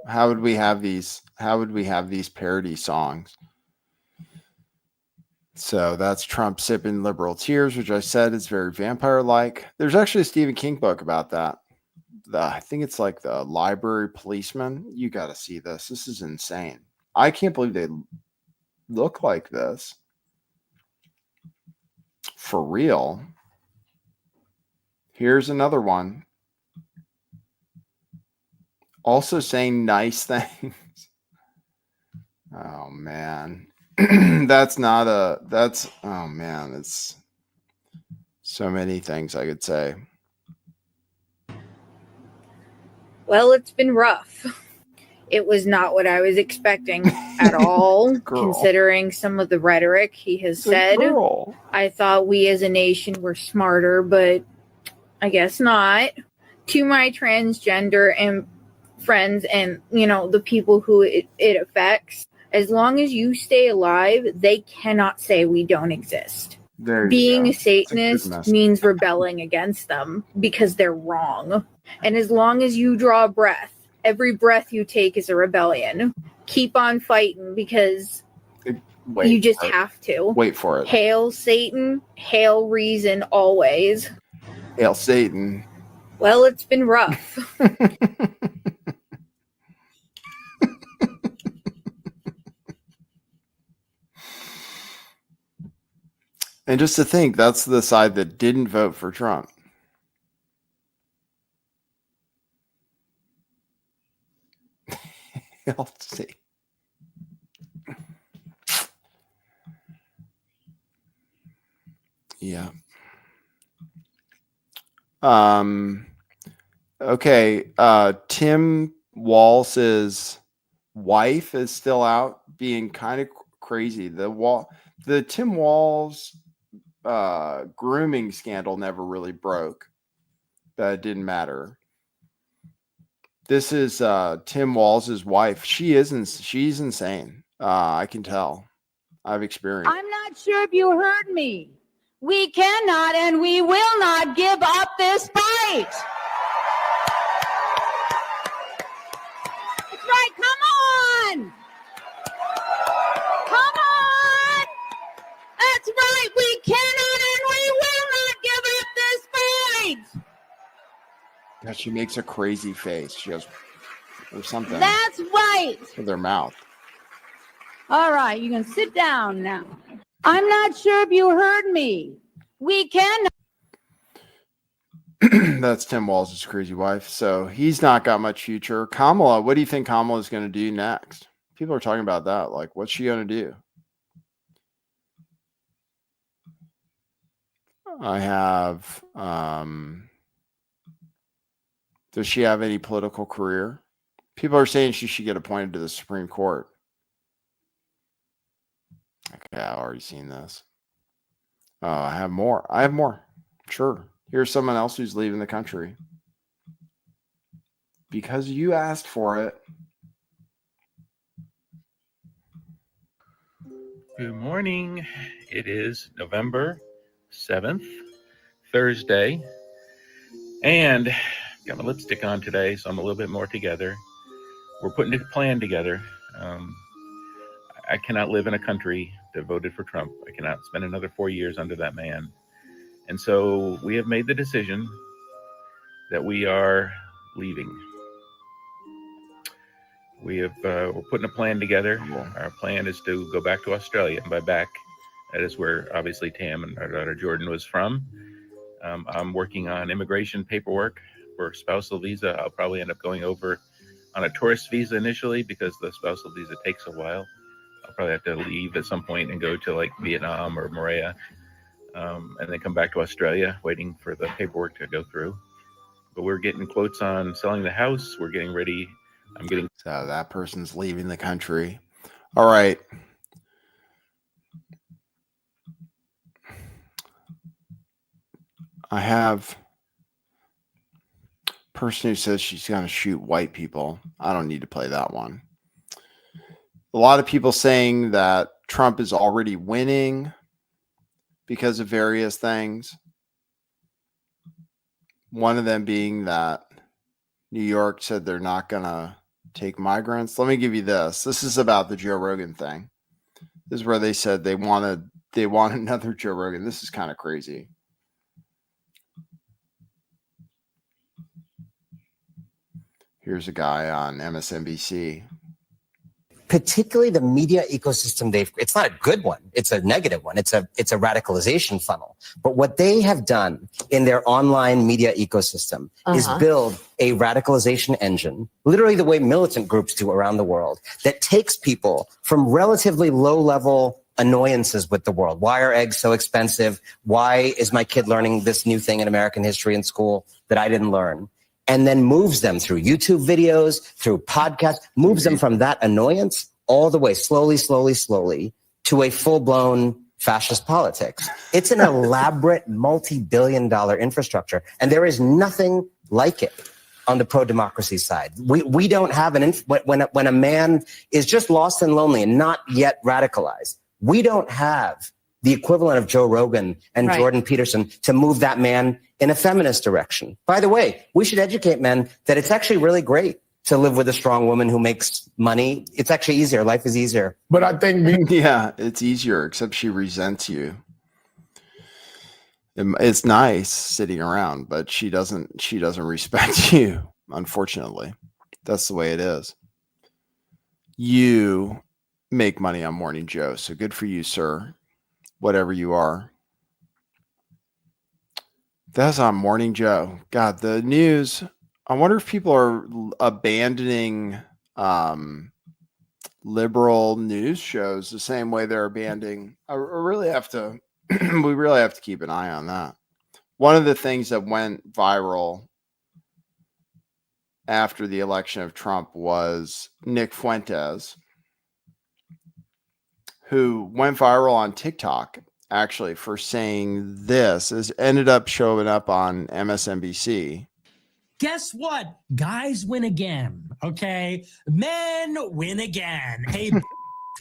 How would we have these? How would we have these parody songs? So that's Trump sipping liberal tears, which I said is very vampire-like. There's actually a Stephen King book about that. I think it's like The Library Policeman. You got to see this. This is insane. I can't believe they look like this. For real. Here's another one. Also saying nice things. Oh, man. That's oh man, it's so many things I could say. Well, it's been rough. It was not what I was expecting at all, considering some of the rhetoric he has said. I thought we as a nation were smarter, but I guess not. To my transgender and friends and, the people who it affects, as long as you stay alive, they cannot say we don't exist. Being a Satanist means rebelling against them because they're wrong. And as long as you draw breath, every breath you take is a rebellion. Keep on fighting because you just have to. Wait for it. Hail Satan, hail reason always. Hail Satan. Well, it's been rough. And just to think, that's the side that didn't vote for Trump. Let's see. Yeah. Okay. Tim Walz's wife is still out being kind of crazy. The Tim Walz grooming scandal never really broke. That didn't matter. This is Tim Walz's wife. She's insane. I can tell. I've experienced. I'm not sure if you heard me. We cannot and we will not give up this fight. That's right. Come on. Come on. That's right. We cannot and we will not give up this fight. God, she makes a crazy face. She goes, or something. That's right. With her mouth. All right, you can sit down now. I'm not sure if you heard me. We cannot. That's Tim Walz's crazy wife. So he's not got much future. Kamala, what do you think Kamala is going to do next? People are talking about that. Like, what's she going to do? I have, does she have any political career? People are saying she should get appointed to the Supreme Court. Okay, I've already seen this. Oh, I have more. Sure. Here's someone else who's leaving the country. Because you asked for it. Good morning. It is November 7th, Thursday. And got my lipstick on today, so I'm a little bit more together. We're putting a plan together. I cannot live in a country that voted for Trump. I cannot spend another 4 years under that man. And so we have made the decision that we are leaving. We're putting a plan together. Our plan is to go back to Australia. And by back, that is where obviously Tam and our daughter Jordan was from. I'm working on immigration paperwork for spousal visa. I'll probably end up going over on a tourist visa initially because the spousal visa takes a while. I'll probably have to leave at some point and go to like Vietnam or Morea, and then come back to Australia, waiting for the paperwork to go through. But we're getting quotes on selling the house. We're getting ready. So that person's leaving the country. All right. I have a person who says she's going to shoot white people. I don't need to play that one. A lot of people saying that Trump is already winning because of various things. One of them being that New York said they're not going to take migrants. Let me give you this. This is about the Joe Rogan thing. This is where they said they want another Joe Rogan. This is kind of crazy. Here's a guy on MSNBC. Particularly the media ecosystem, it's not a good one. It's a negative one. It's a radicalization funnel. But what they have done in their online media ecosystem is build a radicalization engine, literally the way militant groups do around the world, that takes people from relatively low-level annoyances with the world. Why are eggs so expensive? Why is my kid learning this new thing in American history in school that I didn't learn? And then moves them through YouTube videos, through podcasts, moves them from that annoyance all the way slowly to a full-blown fascist politics. It's an elaborate multi-billion-dollar infrastructure, and there is nothing like it on the pro-democracy side. We don't have when a man is just lost and lonely and not yet radicalized, we don't have the equivalent of Joe Rogan and Jordan Peterson to move that man in a feminist direction. By the way, we should educate men that it's actually really great to live with a strong woman who makes money. It's actually easier. Life is easier. But I think, yeah, it's easier, except she resents you. It's nice sitting around, but she doesn't respect you, unfortunately. That's the way it is. You make money on Morning Joe, so good for you, sir. Whatever you are. That's on Morning Joe. God, the news. I wonder if people are abandoning liberal news shows the same way they're abandoning. I really have to. We really have to keep an eye on that. One of the things that went viral after the election of Trump was Nick Fuentes, who went viral on TikTok actually for saying this, is ended up showing up on MSNBC. Guess what? Guys win again, okay? Men win again. Hey,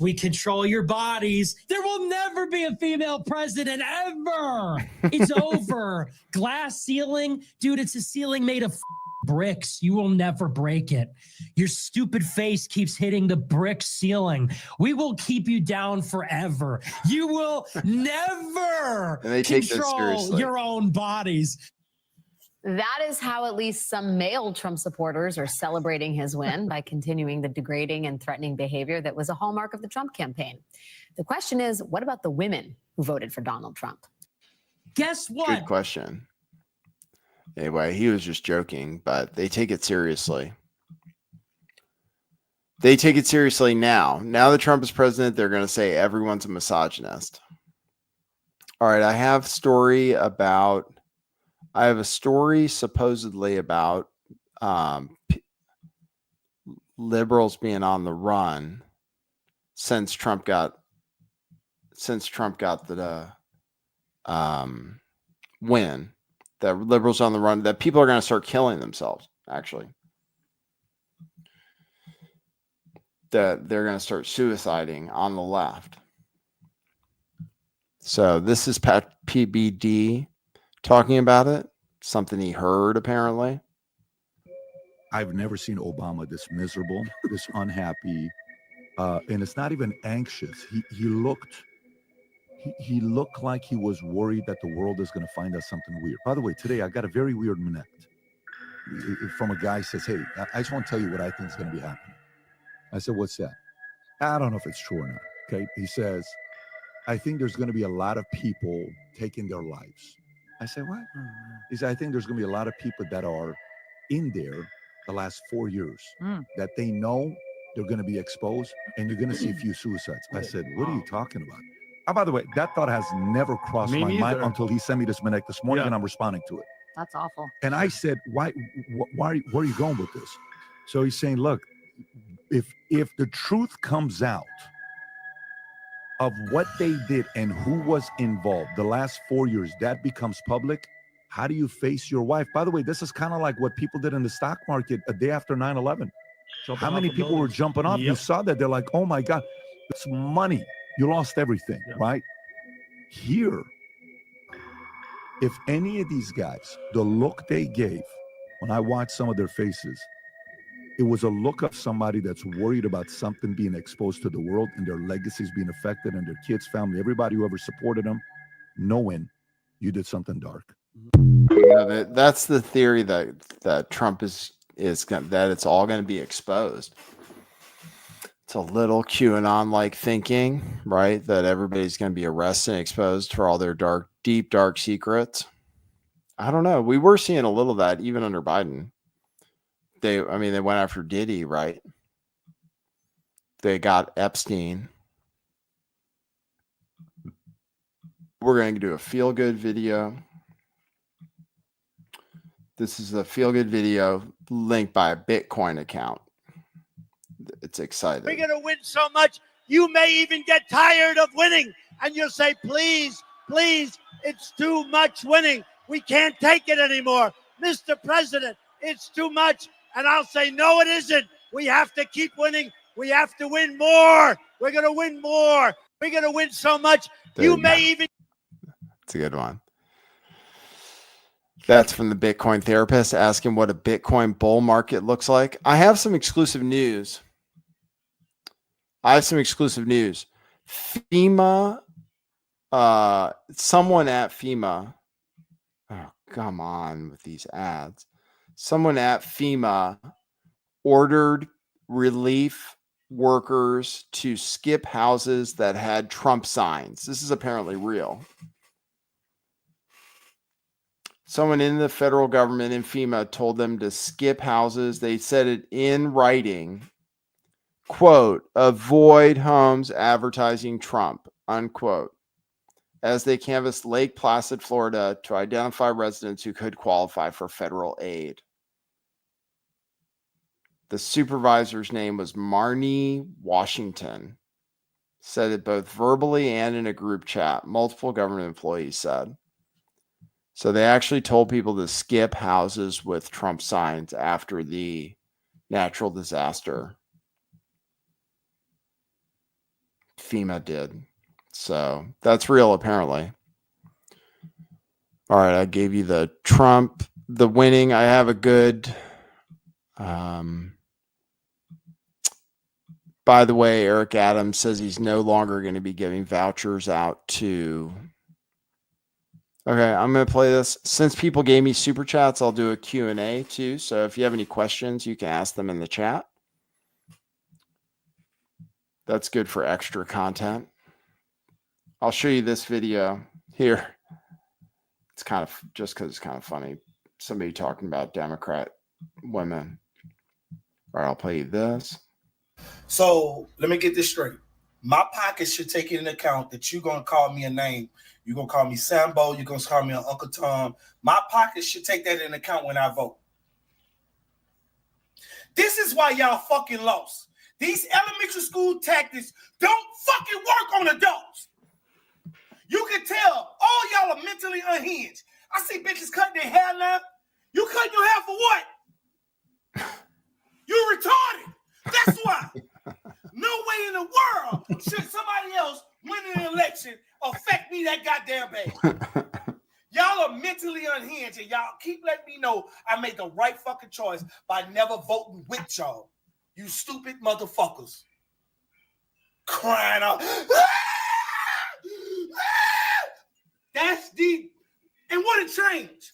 we control your bodies. There will never be a female president ever. It's over. Glass ceiling, dude, it's a ceiling made of bricks. You will never break it. Your stupid face keeps hitting the brick ceiling. We will keep you down forever. You will never And they take this control seriously. your own bodies. That is how at least some male Trump supporters are celebrating his win by continuing the degrading and threatening behavior that was a hallmark of the Trump campaign. The question is, what about the women who voted for Donald Trump? Guess what? Good question. Anyway, he was just joking, but they take it seriously. They take it seriously now. Now that Trump is president, they're going to say everyone's a misogynist. All right, I have a story supposedly about liberals being on the run since Trump got the win. That liberals on the run, that people are going to start killing themselves, actually. That they're going to start suiciding on the left. So this is Pat PBD talking about it. Something he heard, apparently. I've never seen Obama this miserable, this unhappy, and it's not even anxious. He looked like he was worried that the world is going to find us something weird. By the way, today I got a very weird minute from a guy who says, "Hey, I just want to tell you what I think is going to be happening." I said, "What's that?" I don't know if it's true or not. Okay, he says, "I think there's going to be a lot of people taking their lives." I said, "What?" He said, "I think there's going to be a lot of people that are in there the last 4 years that they know they're going to be exposed, and you're going to see a few suicides." I said, "What are you talking about?" Oh, by the way, that thought has never crossed my mind until he sent me this minute this morning, and I'm responding to it. That's awful. And I said, why, where are you going with this? So he's saying, look, if the truth comes out of what they did and who was involved the last 4 years, that becomes public, how do you face your wife? By the way, this is kind of like what people did in the stock market a day after 9/11. How many people were jumping off? You saw that. They're like, oh my God, it's money. You lost everything, right? Here, if any of these guys, the look they gave, when I watched some of their faces, it was a look of somebody that's worried about something being exposed to the world and their legacies being affected and their kids, family, everybody who ever supported them, knowing you did something dark. That's the theory that Trump is that it's all going to be exposed. It's a little QAnon-like thinking, right? That everybody's going to be arrested and exposed for all their deep, dark secrets. I don't know. We were seeing a little of that even under Biden. They went after Diddy, right? They got Epstein. We're going to do a feel-good video. This is a feel-good video linked by a Bitcoin account. It's exciting. We're going to win so much, you may even get tired of winning. And you'll say, please, please, it's too much winning. We can't take it anymore. Mr. President, it's too much. And I'll say, no, it isn't. We have to keep winning. We have to win more. We're going to win more. We're going to win so much, you may even... It's a good one. That's from the Bitcoin therapist asking what a Bitcoin bull market looks like. I have some exclusive news. FEMA, someone at FEMA, oh, come on with these ads. Someone at FEMA ordered relief workers to skip houses that had Trump signs. This is apparently real. Someone in the federal government in FEMA told them to skip houses. They said it in writing, quote, avoid homes advertising Trump, unquote, as they canvassed Lake Placid, Florida to identify residents who could qualify for federal aid. The supervisor's name was Marnie Washington. Said it both verbally and in a group chat, multiple government employees said. So they actually told people to skip houses with Trump signs after the natural disaster. FEMA did. So that's real, apparently. All right, I gave you the Trump, the winning. I have a good. By the way, Eric Adams says he's no longer going to be giving vouchers out to. Okay, I'm going to play this. Since people gave me super chats, I'll do a Q&A too. So if you have any questions, you can ask them in the chat. That's good for extra content. I'll show you this video here. It's kind of just because it's kind of funny. Somebody talking about Democrat women. All right, I'll play you this. So let me get this straight. My pocket should take into account that you're going to call me a name. You're going to call me Sambo. You're going to call me an Uncle Tom. My pocket should take that into account when I vote. This is why y'all fucking lost. These elementary school tactics don't fucking work on adults. You can tell all y'all are mentally unhinged. I see bitches cutting their hair now. You cutting your hair for what? You retarded. That's why. No way in the world should somebody else winning an election affect me that goddamn bad. Y'all are mentally unhinged, and y'all keep letting me know I made the right fucking choice by never voting with y'all. You stupid motherfuckers. Crying out. That's deep. And what a change.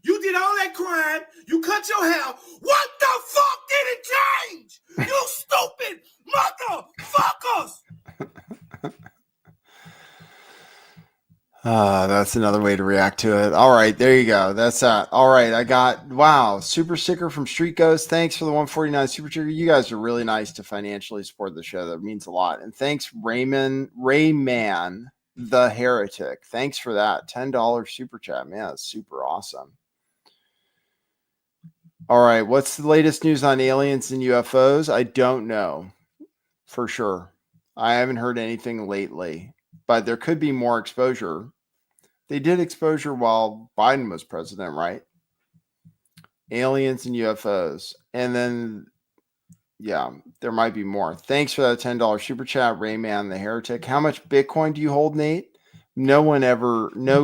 You did all that crime. You cut your hair. What the fuck did it change? You stupid motherfuckers. That's another way to react to it. All right, there you go. That's all right. I got, wow, super sticker from Street Ghost. Thanks for the 149 super sticker. You guys are really nice to financially support the show. That means a lot. And thanks, Rayman the Heretic. Thanks for that $10 super chat. Man, that's super awesome. All right, what's the latest news on aliens and UFOs? I don't know for sure. I haven't heard anything lately, but there could be more exposure. They did exposure while Biden was president, right? Aliens and UFOs. And then, yeah, there might be more. Thanks for that $10 super chat, Rayman the Heretic. How much Bitcoin do you hold, Nate? No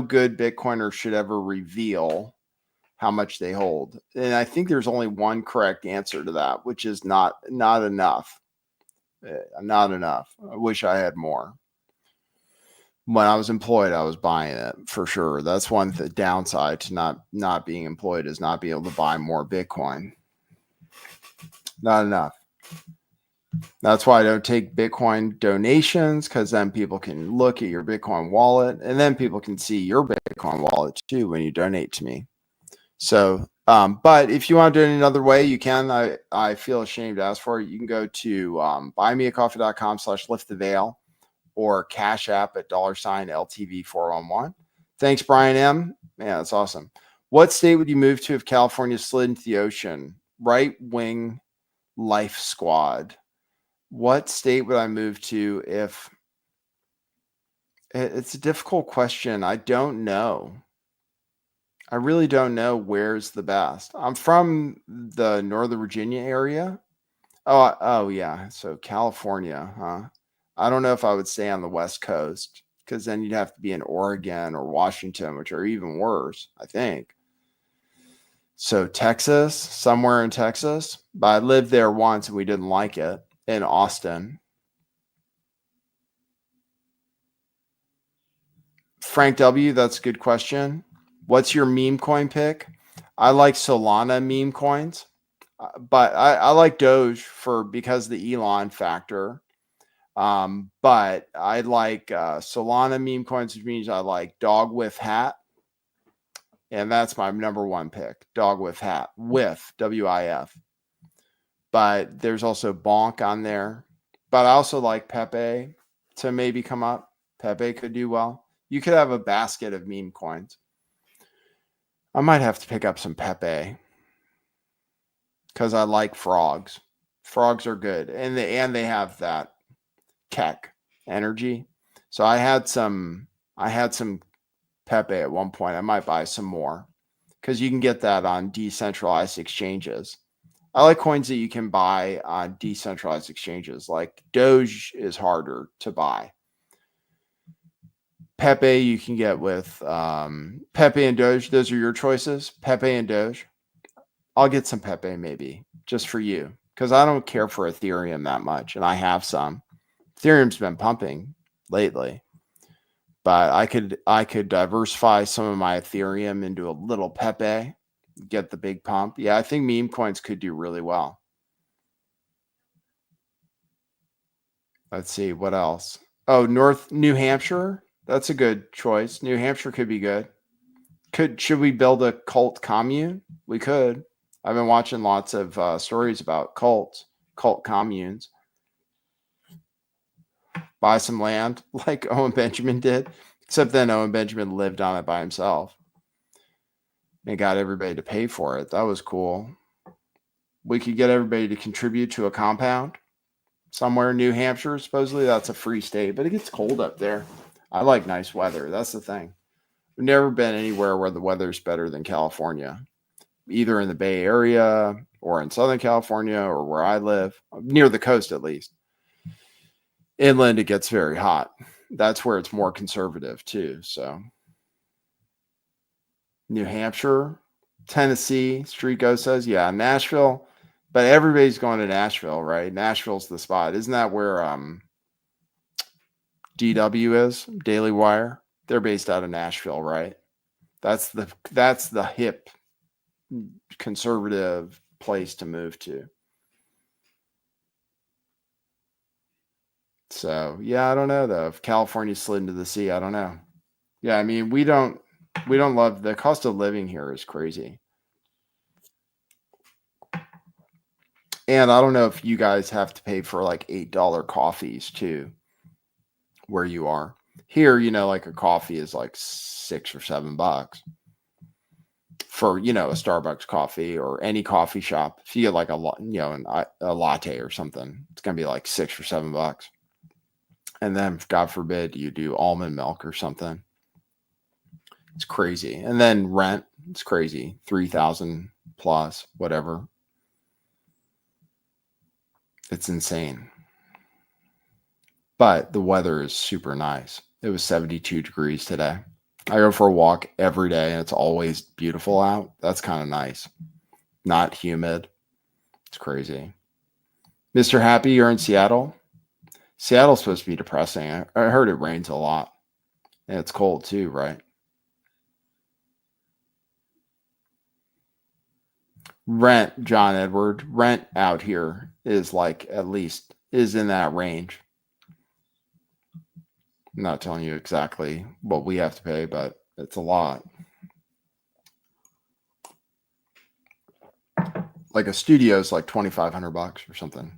good Bitcoiner should ever reveal how much they hold. And I think there's only one correct answer to that, which is not enough. Not enough. I wish I had more. When I was employed, I was buying it for sure. That's one downside to not being employed, is not being able to buy more Bitcoin. Not enough. That's why I don't take Bitcoin donations, because then people can look at your Bitcoin wallet, and then people can see your Bitcoin wallet too when you donate to me. So, but if you want to do it another way, you can. I feel ashamed to ask for it. You can go to buymeacoffee.com/lifttheveil or Cash App at $LTV411. Thanks, Brian M. Man, that's awesome. What state would you move to if California slid into the ocean? Right Wing Life Squad. What state would I move to if... It's a difficult question. I don't know. I really don't know where's the best. I'm from the Northern Virginia area. Oh yeah. So California, huh? I don't know if I would stay on the West Coast, because then you'd have to be in Oregon or Washington, which are even worse, I think. So Texas, somewhere in Texas. But I lived there once and we didn't like it, in Austin. Frank W., that's a good question. What's your meme coin pick? I like Solana meme coins, but I like Doge because of the Elon factor. But I like Solana meme coins, which means I like Dog with Hat. And that's my number one pick, Dog with Hat, with WIF. But there's also Bonk on there. But I also like Pepe to maybe come up. Pepe could do well. You could have a basket of meme coins. I might have to pick up some Pepe because I like frogs. Frogs are good. And they have that Keck energy. So I had some Pepe at one point. I might buy some more because you can get that on decentralized exchanges. I like coins that you can buy on decentralized exchanges. Like Doge is harder to buy. Pepe you can get with Pepe and Doge. Those are your choices. Pepe and Doge. I'll get some Pepe maybe just for you because I don't care for Ethereum that much, and I have some. Ethereum's been pumping lately, but I could diversify some of my Ethereum into a little Pepe, get the big pump. Yeah, I think meme coins could do really well. Let's see what else. Oh, New Hampshire. That's a good choice. New Hampshire could be good. Should we build a cult commune? We could. I've been watching lots of stories about cult communes. Buy some land like Owen Benjamin did, except then Owen Benjamin lived on it by himself and got everybody to pay for it. That was cool. We could get everybody to contribute to a compound somewhere in New Hampshire. Supposedly that's a free state, but it gets cold up there. I like nice weather. That's the thing. We've never been anywhere where the weather's better than California, either in the Bay Area or in Southern California or where I live, near the coast at least. Inland, it gets very hot. That's where it's more conservative too. So New Hampshire, Tennessee, Strico says, yeah, Nashville, but everybody's going to Nashville, right? Nashville's the spot. Isn't that where DW is? Daily Wire. They're based out of Nashville, right? That's the hip conservative place to move to. So yeah, I don't know though. If California slid into the sea, I don't know. Yeah, I mean we don't love the cost of living here is crazy. And I don't know if you guys have to pay for like $8 coffees too, where you are. Here, like a coffee is like $6 or $7 for, a Starbucks coffee or any coffee shop. If you get like a latte or something, it's going to be like $6 or $7. And then God forbid you do almond milk or something. It's crazy. And then rent, it's crazy. 3,000 plus, whatever. It's insane. But the weather is super nice. It was 72 degrees today. I go for a walk every day and it's always beautiful out. That's kind of nice. Not humid. It's crazy. Mr. Happy, you're in Seattle? Seattle's supposed to be depressing. I heard it rains a lot. And it's cold too, right? Rent, John Edward. Rent out here is like at least is in that range. I'm not telling you exactly what we have to pay, but it's a lot. Like a studio is like $2,500 or something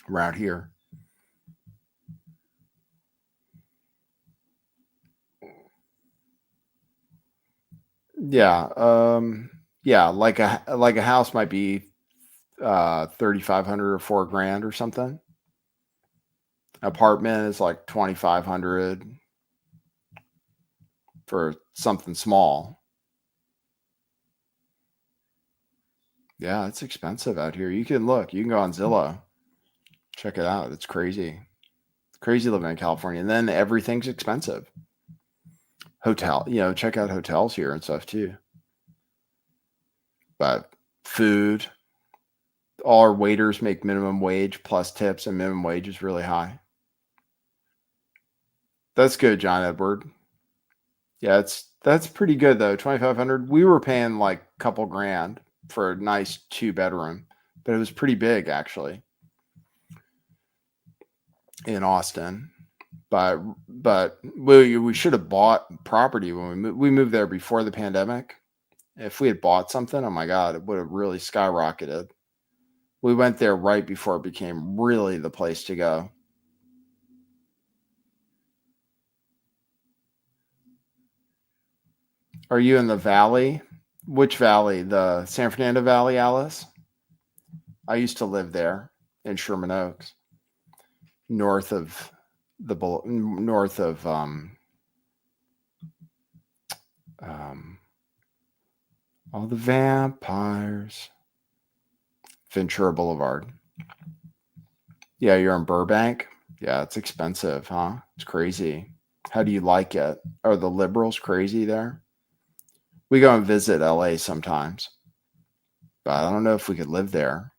around here. Yeah, yeah, like a house might be $3,500 or $4,000 or something. Apartment is like $2,500 for something small. Yeah, it's expensive out here. You can go on Zillow, check it out. It's crazy. It's crazy living in California, and then everything's expensive. Hotel, check out hotels here and stuff too. But food, all our waiters make minimum wage plus tips, and minimum wage is really high. That's good, John Edward. Yeah, that's pretty good though. $2,500. We were paying like a couple grand for a nice 2-bedroom, but it was pretty big actually in Austin. But we should have bought property when we moved there before the pandemic. If we had bought something, oh my God, it would have really skyrocketed. We went there right before it became really the place to go. Are you in the valley? Which valley? The San Fernando Valley, Alice? I used to live there in Sherman Oaks, north of All the vampires. Ventura Boulevard. Yeah, you're in Burbank. Yeah, it's expensive, huh? It's crazy. How do you like it? Are the liberals crazy there? We go and visit LA sometimes, but I don't know if we could live there.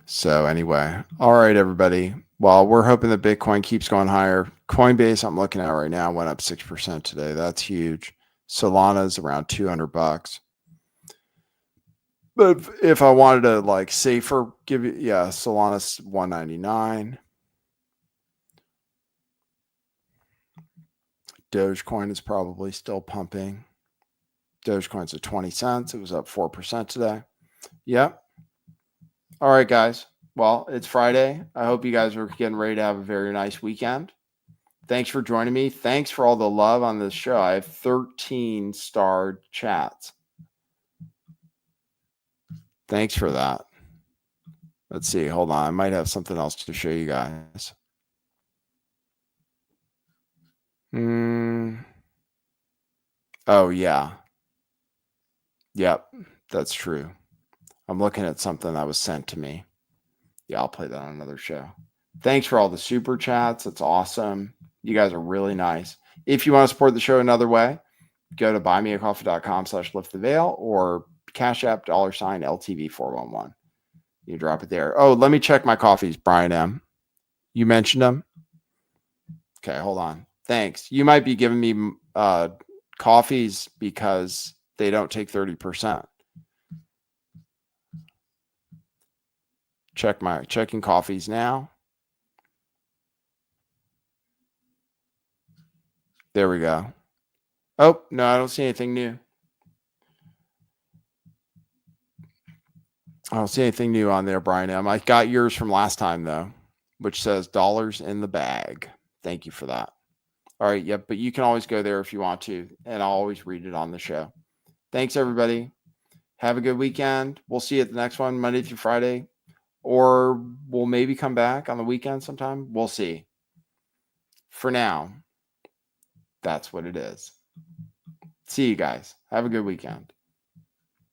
So anyway, all right, everybody. Well, we're hoping that Bitcoin keeps going higher. Coinbase, I'm looking at right now, went up 6% today. That's huge. Solana's around $200. But if I wanted to like safer, give you, yeah, Solana's 199. Dogecoin is probably still pumping. Dogecoin's at 20 cents. It was up 4% today. Yep. All right, guys. Well, it's Friday. I hope you guys are getting ready to have a very nice weekend. Thanks for joining me. Thanks for all the love on this show. I have 13 starred chats. Thanks for that. Let's see. Hold on. I might have something else to show you guys. Oh, yeah. Yep. That's true. I'm looking at something that was sent to me. Yeah, I'll play that on another show. Thanks for all the super chats. It's awesome. You guys are really nice. If you want to support the show another way, go to buymeacoffee.com/lifttheveil or Cash App $LTV411. You drop it there. Oh, let me check my coffees, Brian M. You mentioned them? Okay, hold on. Thanks. You might be giving me coffees because they don't take 30%. Checking coffees now. There we go. Oh, no, I don't see anything new. I don't see anything new on there, Brian M. I got yours from last time, though, which says dollars in the bag. Thank you for that. All right. Yep. But you can always go there if you want to, and I'll always read it on the show. Thanks, everybody. Have a good weekend. We'll see you at the next one, Monday through Friday, or we'll maybe come back on the weekend sometime. We'll see. For now, that's what it is. See you guys. Have a good weekend.